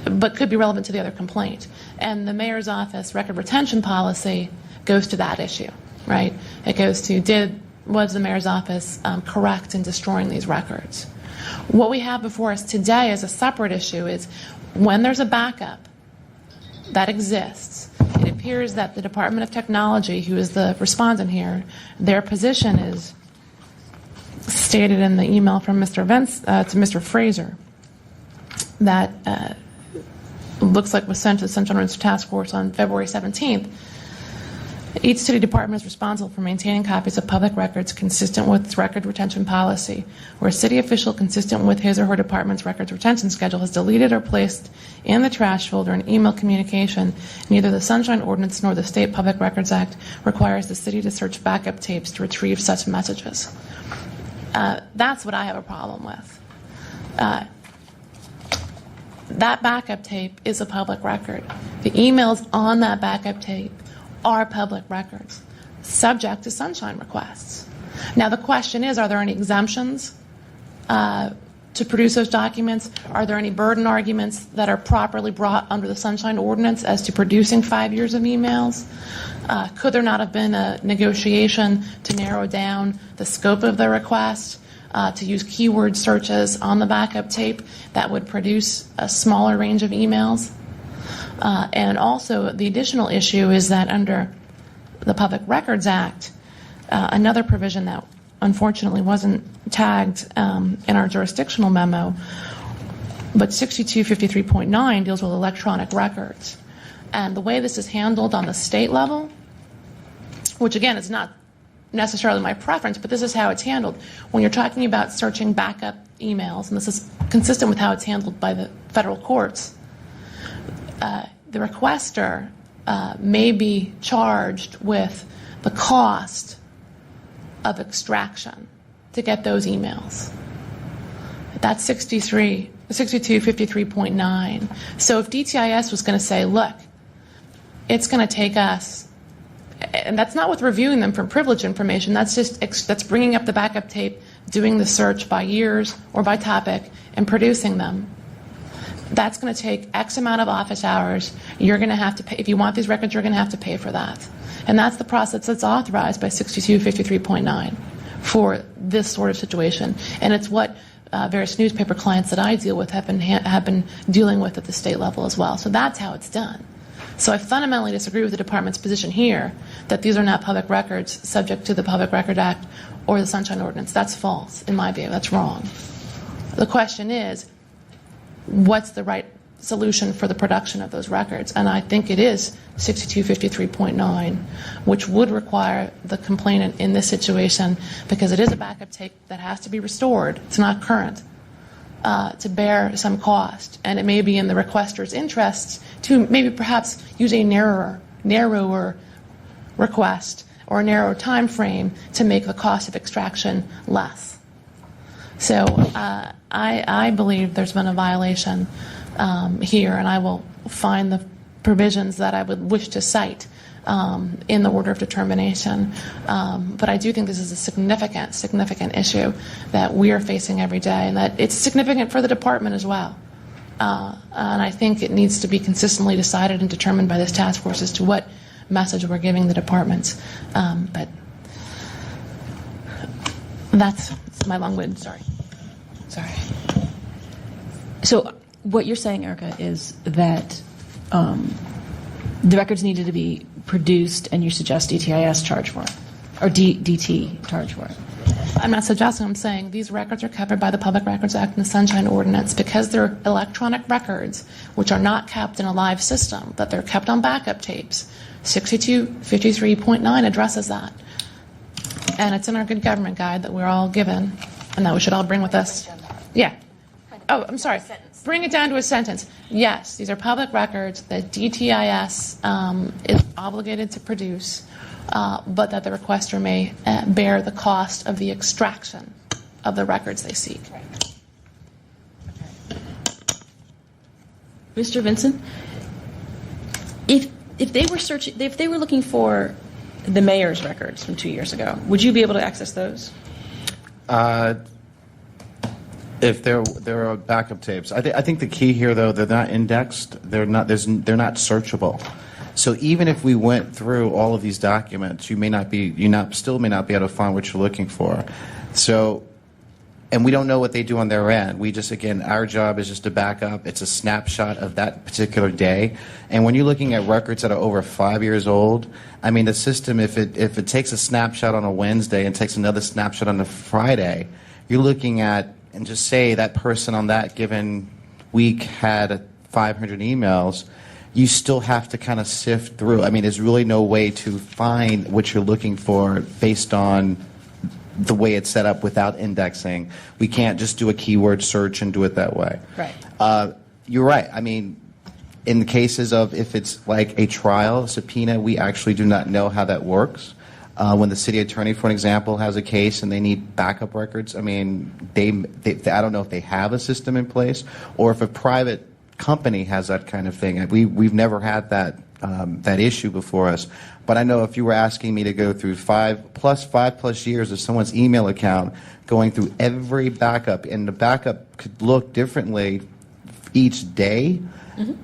but could be relevant to the other complaint. And the mayor's office record retention policy goes to that issue, right? It goes to was the mayor's office correct in destroying these records? What we have before us today as a separate issue is when there's a backup that exists, it appears that the Department of Technology, who is the respondent here, their position is stated in the email from Mr. Vince to Mr. Fraser that looks like was sent to the Central Ordinance Task Force on February 17th. Each city department is responsible for maintaining copies of public records consistent with its record retention policy, where a city official consistent with his or her department's records retention schedule has deleted or placed in the trash folder an email communication. Neither the Sunshine Ordinance nor the State Public Records Act requires the city to search backup tapes to retrieve such messages. That's what I have a problem with. That backup tape is a public record. The emails on that backup tape are public records, subject to Sunshine requests. Now, the question is, are there any exemptions to produce those documents? Are there any burden arguments that are properly brought under the Sunshine Ordinance as to producing 5 years of emails? Could there not have been a negotiation to narrow down the scope of the request, to use keyword searches on the backup tape that would produce a smaller range of emails? And also, the additional issue is that under the Public Records Act, another provision that unfortunately wasn't tagged in our jurisdictional memo, but 6253.9 deals with electronic records. And the way this is handled on the state level, which again is not necessarily my preference, but this is how it's handled. When you're talking about searching backup emails, and this is consistent with how it's handled by the federal courts, the requester may be charged with the cost of extraction to get those emails. That's 6253.9. So if DTIS was going to say, look, it's going to take us, and that's not with reviewing them for privileged information, that's bringing up the backup tape, doing the search by years or by topic, and producing them. That's going to take X amount of office hours. You're going to have to pay. If you want these records, you're going to have to pay for that. And that's the process that's authorized by 6253.9 for this sort of situation. And it's what various newspaper clients that I deal with have been dealing with at the state level as well. So that's how it's done. So I fundamentally disagree with the department's position here that these are not public records subject to the Public Record Act or the Sunshine Ordinance. That's false, in my view. That's wrong. The question is, what's the right solution for the production of those records? And I think it is 6253.9, which would require the complainant in this situation, because it is a backup tape that has to be restored, it's not current, to bear some cost. And it may be in the requester's interests to maybe perhaps use a narrower request or a narrower time frame to make the cost of extraction less. So I believe there's been a violation here, and I will find the provisions that I would wish to cite in the order of determination. But I do think this is a significant issue that we are facing every day, and that it's significant for the department as well. And I think it needs to be consistently decided and determined by this task force as to what message we're giving the departments. But that's my long-winded story. Sorry. So what you're saying, Erica, is that the records needed to be produced, and you suggest DTIS charge for it, or DT charge for it. I'm not suggesting, I'm saying these records are covered by the Public Records Act and the Sunshine Ordinance because they're electronic records, which are not kept in a live system, but they're kept on backup tapes. 6253.9 addresses that. And it's in our good government guide that we're all given and that we should all bring with us. Yeah. Oh, I'm sorry. Bring it down to a sentence. Yes, these are public records that DTIS is obligated to produce, but that the requester may bear the cost of the extraction of the records they seek. Mr. Vinson, if they were looking for the mayor's records from 2 years ago, would you be able to access those? If there are backup tapes, I think the key here, though, they're not indexed. They're not searchable. So even if we went through all of these documents, still may not be able to find what you're looking for. So, and we don't know what they do on their end. We just, again, our job is just to back up. It's a snapshot of that particular day. And when you're looking at records that are over 5 years old, I mean, the system, if it takes a snapshot on a Wednesday and takes another snapshot on a Friday, you're looking at, and just say that person on that given week had 500 emails, you still have to kind of sift through. I mean, there's really no way to find what you're looking for based on the way it's set up without indexing. We can't just do a keyword search and do it that way. Right. You're right. I mean, in the cases of if it's like a trial subpoena, we actually do not know how that works. When the city attorney, for an example, has a case and they need backup records, I mean, they I don't know if they have a system in place or if a private company has that kind of thing. We've never had that that issue before us. But I know if you were asking me to go through 5+ years of someone's email account, going through every backup, and the backup could look differently each day.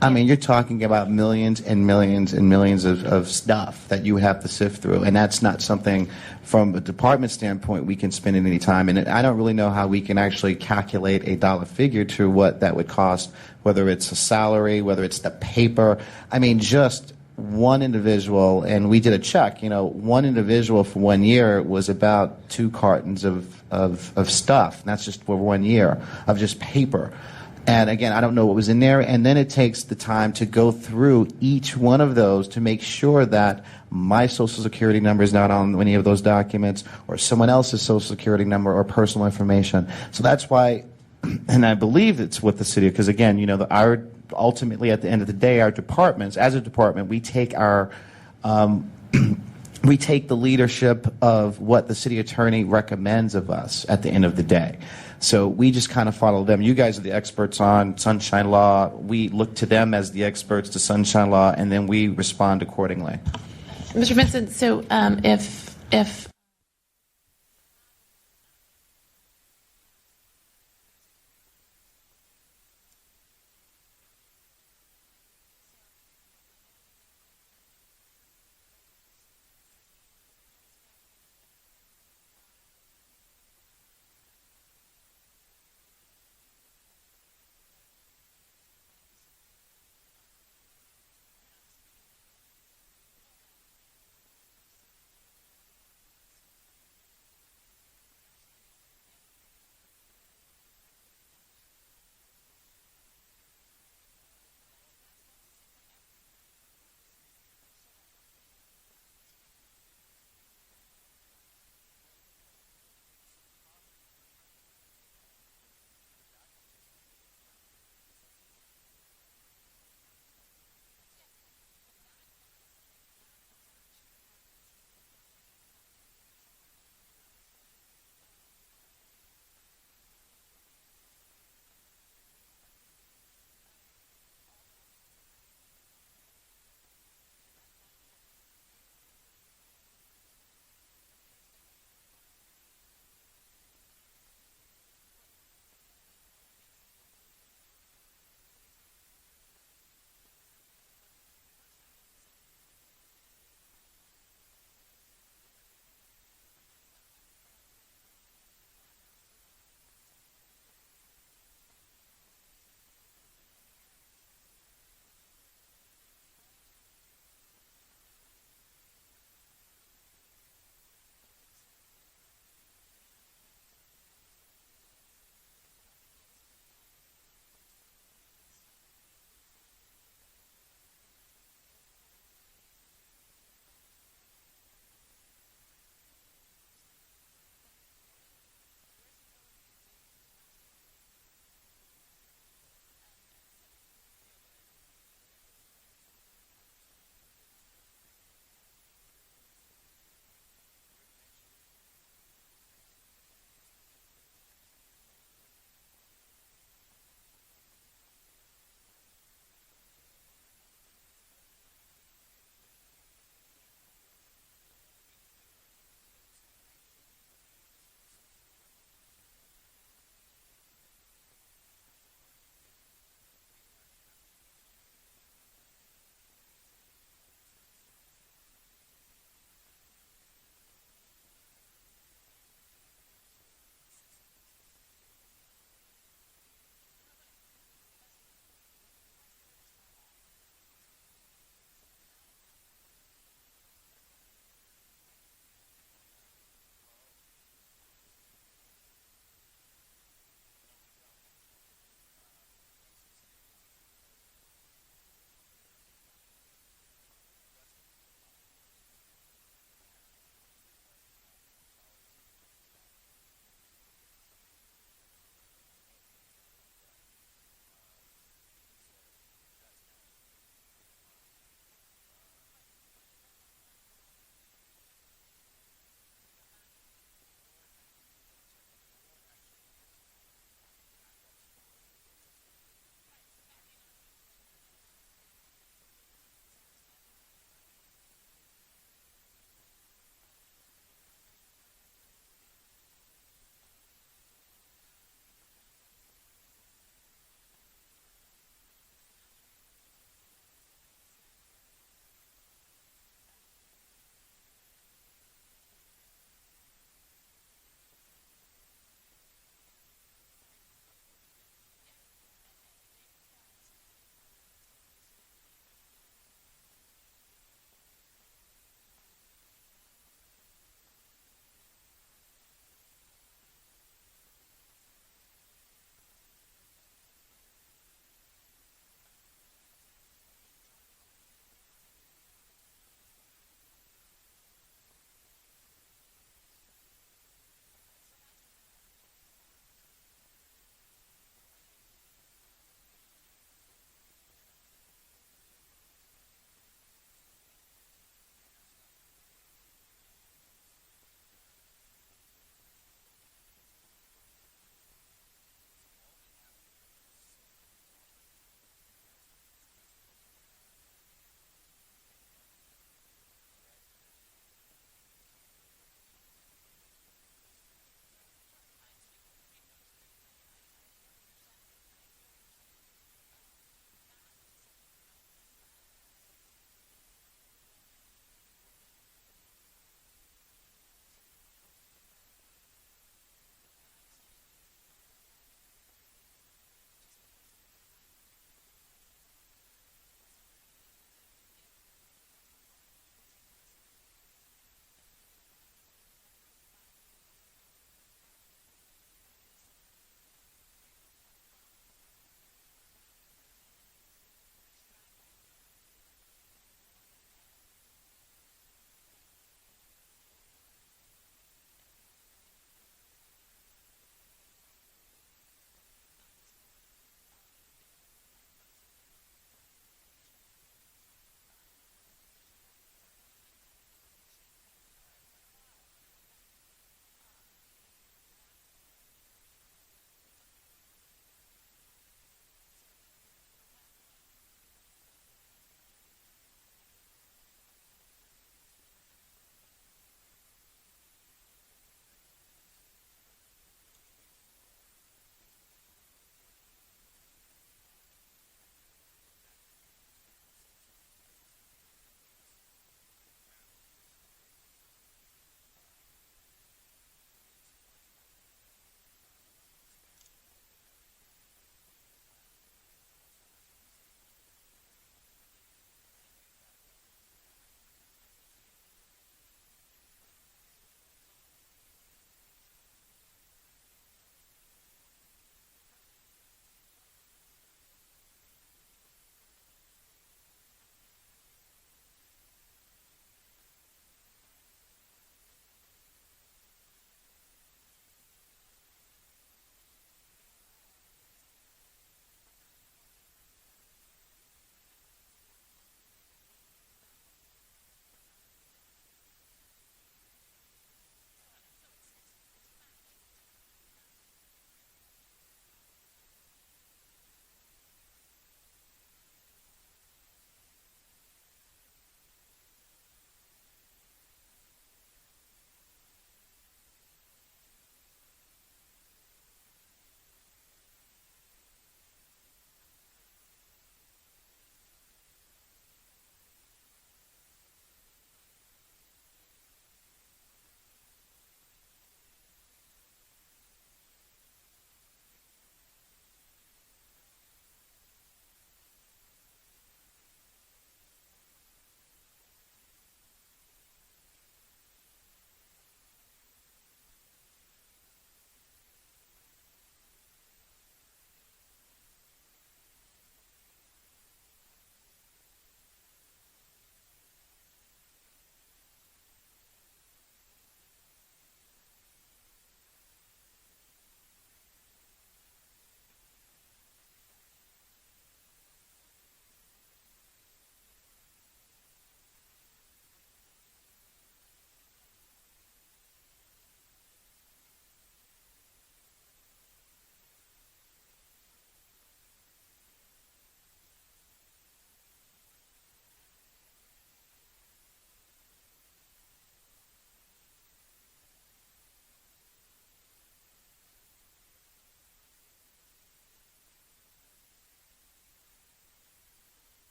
I mean, you're talking about millions and millions and millions of stuff that you have to sift through, and that's not something from a department standpoint we can spend at any time. And I don't really know how we can actually calculate a dollar figure to what that would cost, whether it's a salary, whether it's the paper. I mean, just one individual, and we did a check, one individual for 1 year was about 2 cartons of stuff, and that's just for 1 year of just paper. And again, I don't know what was in there. And then it takes the time to go through each one of those to make sure that my Social Security number is not on any of those documents, or someone else's Social Security number or personal information. So that's why, and I believe it's with the city, because again, our ultimately at the end of the day, our departments, as a department, we take our we take the leadership of what the city attorney recommends of us at the end of the day. So we just kind of follow them. You guys are the experts on sunshine law. We look to them as the experts to sunshine law, and then we respond accordingly. Mr. Vincent, so if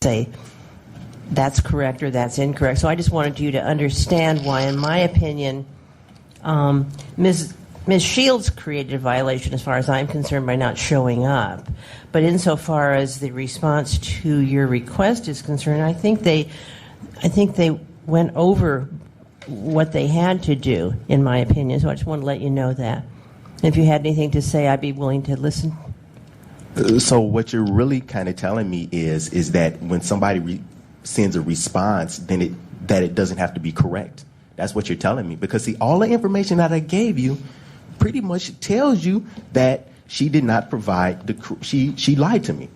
say that's correct or that's incorrect. So I just wanted you to understand why, in my opinion, Ms. Shields created a violation as far as I'm concerned by not showing up. But insofar as the response to your request is concerned, I think they went over what they had to do, in my opinion. So I just want to let you know that. If you had anything to say, I'd be willing to listen. So what you're really kind of telling me is that when somebody sends a response, then it doesn't have to be correct. That's what you're telling me. Because see, all the information that I gave you pretty much tells you that she did not provide she lied to me.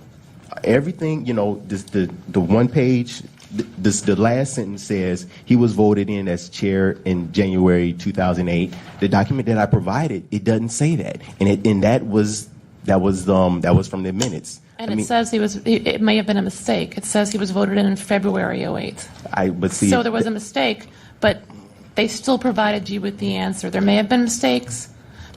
Everything, the one page, the last sentence says he was voted in as chair in January 2008. The document that I provided, it doesn't say that, and that was from the minutes. And it says it may have been a mistake. It says he was voted in February 08. So there was a mistake, but they still provided you with the answer. There may have been mistakes,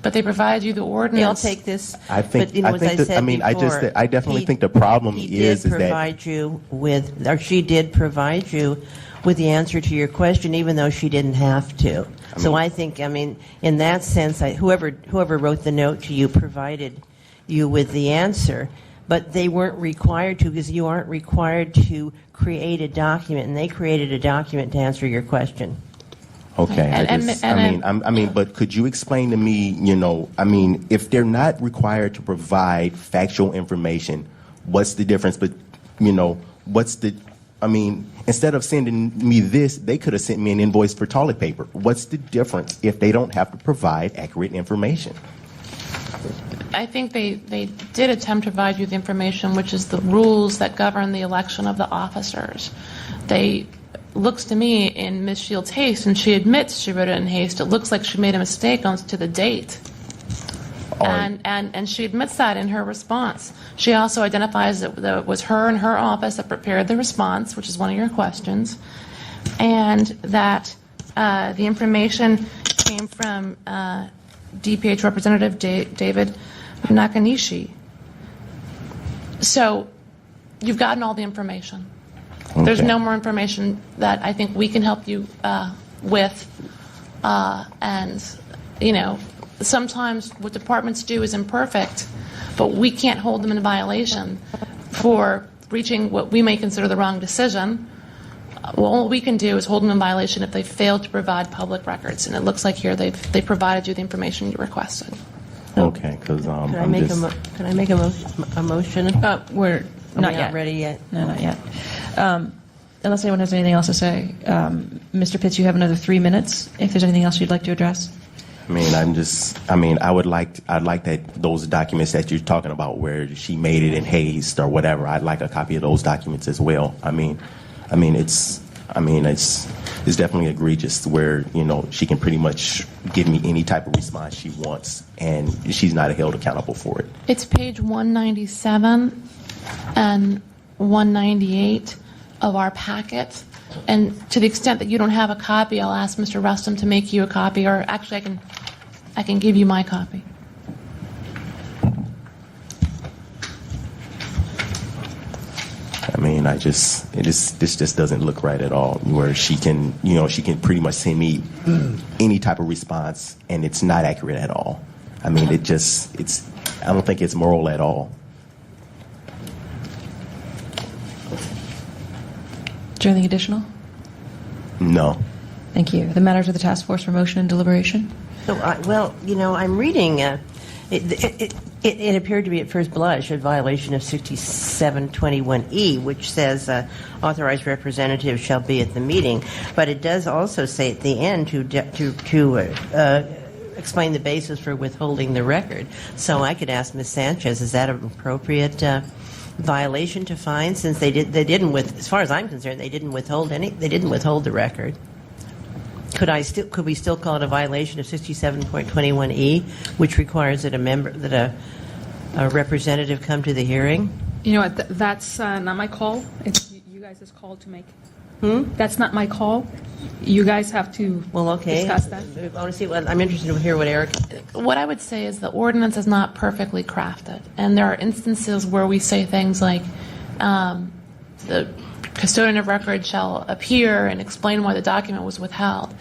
but they provided you the ordinance. I'll take this. I definitely think the problem is that she did provide you with the answer to your question, even though she didn't have to. I think, in that sense, whoever wrote the note to you provided you with the answer, but they weren't required to, because you aren't required to create a document, and they created a document to answer your question. Okay, but could you explain to me, if they're not required to provide factual information, what's the difference? But, instead of sending me this, they could have sent me an invoice for toilet paper. What's the difference if they don't have to provide accurate information? I think they did attempt to provide you the information, which is the rules that govern the election of the officers. Looks to me, in Ms. Shields' haste, and she admits she wrote it in haste, it looks like she made a mistake on to the date. And she admits that in her response. She also identifies that it was her and her office that prepared the response, which is one of your questions, and that the information came from DPH Representative David Nakanishi. So you've gotten all the information. Okay. There's no more information that I think we can help you with. Sometimes what departments do is imperfect, but we can't hold them in violation for reaching what we may consider the wrong decision. All we can do is hold them in violation if they fail to provide public records, and it looks like here they provided you the information you requested. Okay, because Can I make a motion? We're not yet ready yet. No, not yet. Unless anyone has anything else to say, Mr. Pitts, you have another 3 minutes. If there's anything else you'd like to address. I'd like that those documents that you're talking about where she made it in haste or whatever. I'd like a copy of those documents as well. It's definitely egregious where she can pretty much give me any type of response she wants, and she's not held accountable for it. It's page 197 and 198 of our packet. And to the extent that you don't have a copy, I'll ask Mr. Rustum to make you a copy, or actually I can give you my copy. This just doesn't look right at all. Where she can pretty much send me any type of response, and it's not accurate at all. I don't think it's moral at all. Is there anything additional? No. Thank you. The matters of the task force for motion and deliberation. So, I'm reading. It appeared to be at first blush a violation of 6721E, which says authorized representatives shall be at the meeting. But it does also say at the end to explain the basis for withholding the record. So I could ask Ms. Sanchez, is that an appropriate violation to find? Since they didn't, as far as I'm concerned, they didn't withhold the record. Could we still call it a violation of 67.21E, which requires that a representative come to the hearing? That's not my call. It's you guys' call to make. That's not my call. You guys have to discuss that. I want to see I'm interested to hear what Eric. What I would say is the ordinance is not perfectly crafted, and there are instances where we say things like, the custodian of record shall appear and explain why the document was withheld.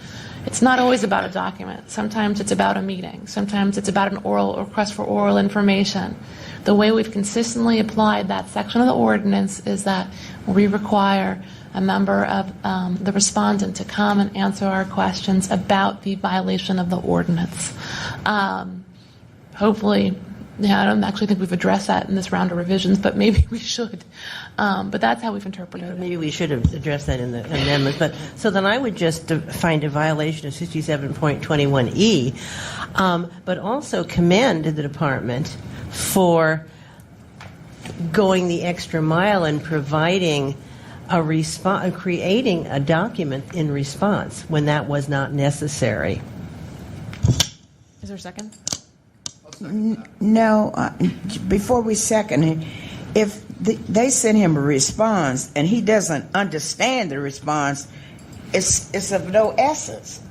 It's not always about a document. Sometimes it's about a meeting. Sometimes it's about an oral request for oral information. The way we've consistently applied that section of the ordinance is that we require a member of the respondent to come and answer our questions about the violation of the ordinance. Hopefully, I don't actually think we've addressed that in this round of revisions, but maybe we should. But that's how we've interpreted it. Maybe we should have addressed that in the amendment. But so then I would just find a violation of 67.21E, but also commend the department for going the extra mile and providing creating a document in response when that was not necessary. Is there a second? No, before we second it, if they send him a response and he doesn't understand the response, it's of no essence.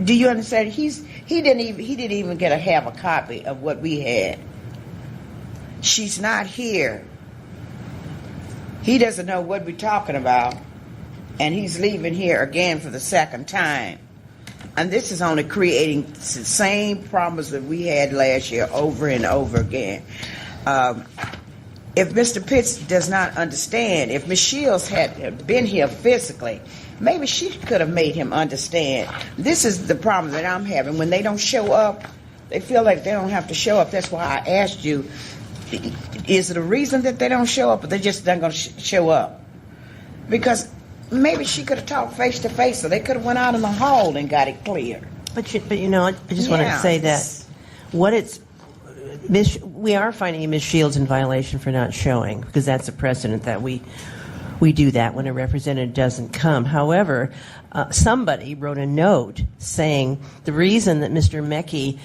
Do you understand? He didn't even get to have a copy of what we had. She's not here. He doesn't know what we're talking about, and he's leaving here again for the second time. And this is only creating the same problems that we had last year over and over again. If Mr. Pitts does not understand, if Ms. Shields had been here physically, maybe she could have made him understand. This is the problem that I'm having. When they don't show up, they feel like they don't have to show up. That's why I asked you, is it a reason that they don't show up, or they're just not going to show up? Because maybe she could have talked face to face, so they could have went out in the hall and got it clear. But you know, I just want to say that we are finding Ms. Shields in violation for not showing, because that's a precedent that we do that when a representative doesn't come. However, somebody wrote a note saying the reason that Mr. Mecki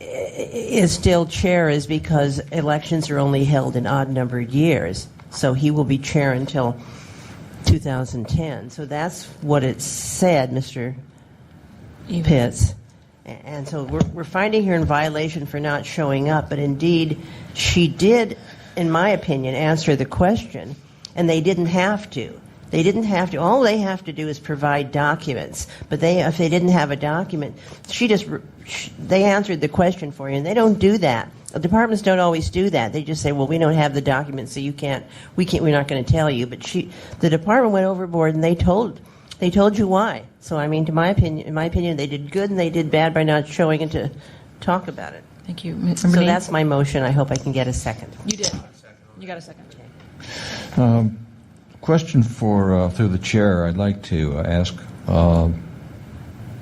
is still chair is because elections are only held in odd-numbered years. So he will be chair until 2010. So that's what it said, Mr. Pitts. And so we're finding her in violation for not showing up. But indeed, she did, in my opinion, answer the question, and they didn't have to. They didn't have to. All they have to do is provide documents. But if they didn't have a document, they answered the question for you, and they don't do that. The departments don't always do that. They just say, "Well, we don't have the documents, so we're not going to tell you." But the department went overboard, and they told you why. So I mean, in my opinion, they did good and they did bad by not showing and to talk about it. Thank you. So that's my motion. I hope I can get a second. You did. You got a second. Question through the chair. I'd like to ask Mr.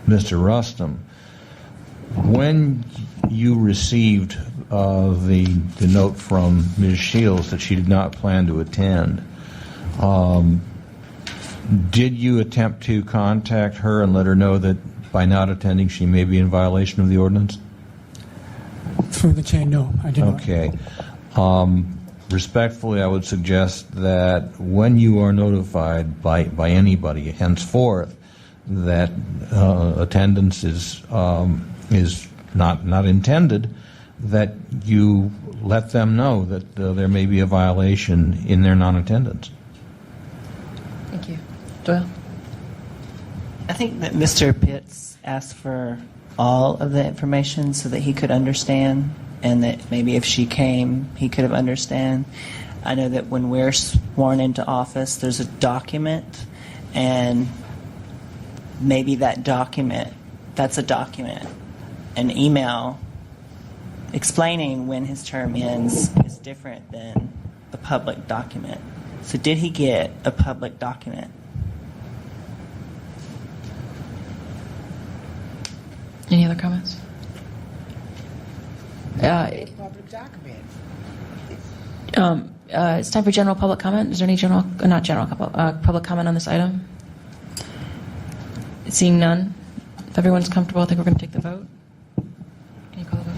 Rustum, when you received the note from Ms. Shields that she did not plan to attend, did you attempt to contact her and let her know that by not attending she may be in violation of the ordinance? Through the chair, no, I did not. Okay. Respectfully, I would suggest that when you are notified by anybody henceforth that attendance is not intended, that you let them know that there may be a violation in their non-attendance. Thank you. Doyle? I think that Mr. Pitts asked for all of the information so that he could understand, and that maybe if she came, he could have understand. I know that when we're sworn into office, there's a document, and maybe that's a document. An email explaining when his term ends is different than the public document. So did he get a public document? Any other comments? Public document. It's time for general public comment. Is there any public comment on this item? Seeing none, if everyone's comfortable, I think we're going to take the vote. Can you call the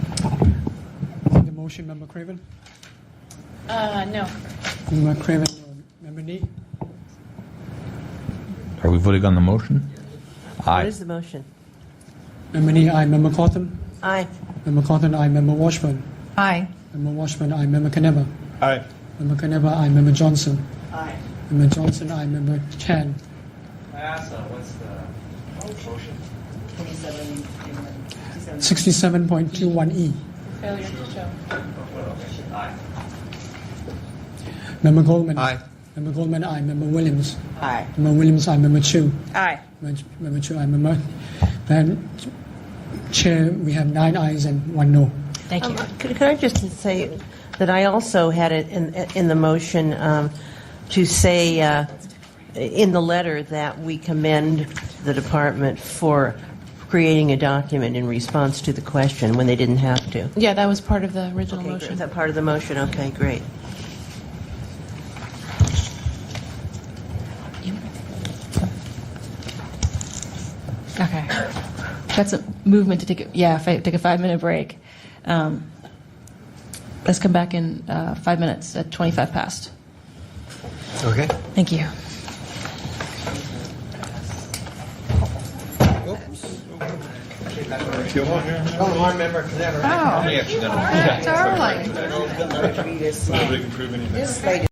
vote? The motion, Member Craven? No. Member Craven, Member Nee? Are we voting on the motion? Aye. What is the motion? Member Nee, aye. Member Cawthon? Aye. Member Cawthon, aye. Member Washburn? Aye. Member Washburn, aye. Member Caneva? Aye. Member Caneva, aye. Member Johnson? Aye. Member Johnson, aye. Member Chan. What's the motion? 67.21E. Failure to show. Aye. Member Goldman. Aye. Member Goldman, aye. Member Williams. Aye. Member Williams, aye. Member Chu. Aye. Member Chu, aye. Member. Then, Chair, we have 9 ayes and 1 no. Thank you. Could I just say that I also had it in the motion to say in the letter that we commend the department for creating a document in response to the question when they didn't have to. Yeah, that was part of the original motion. Is that part of the motion? Okay, great. Okay. That's a movement to take a 5-minute break. Let's come back in 5 minutes at 25 past. Okay. Thank you. One member can never. Oh, darling. Nobody can prove anything.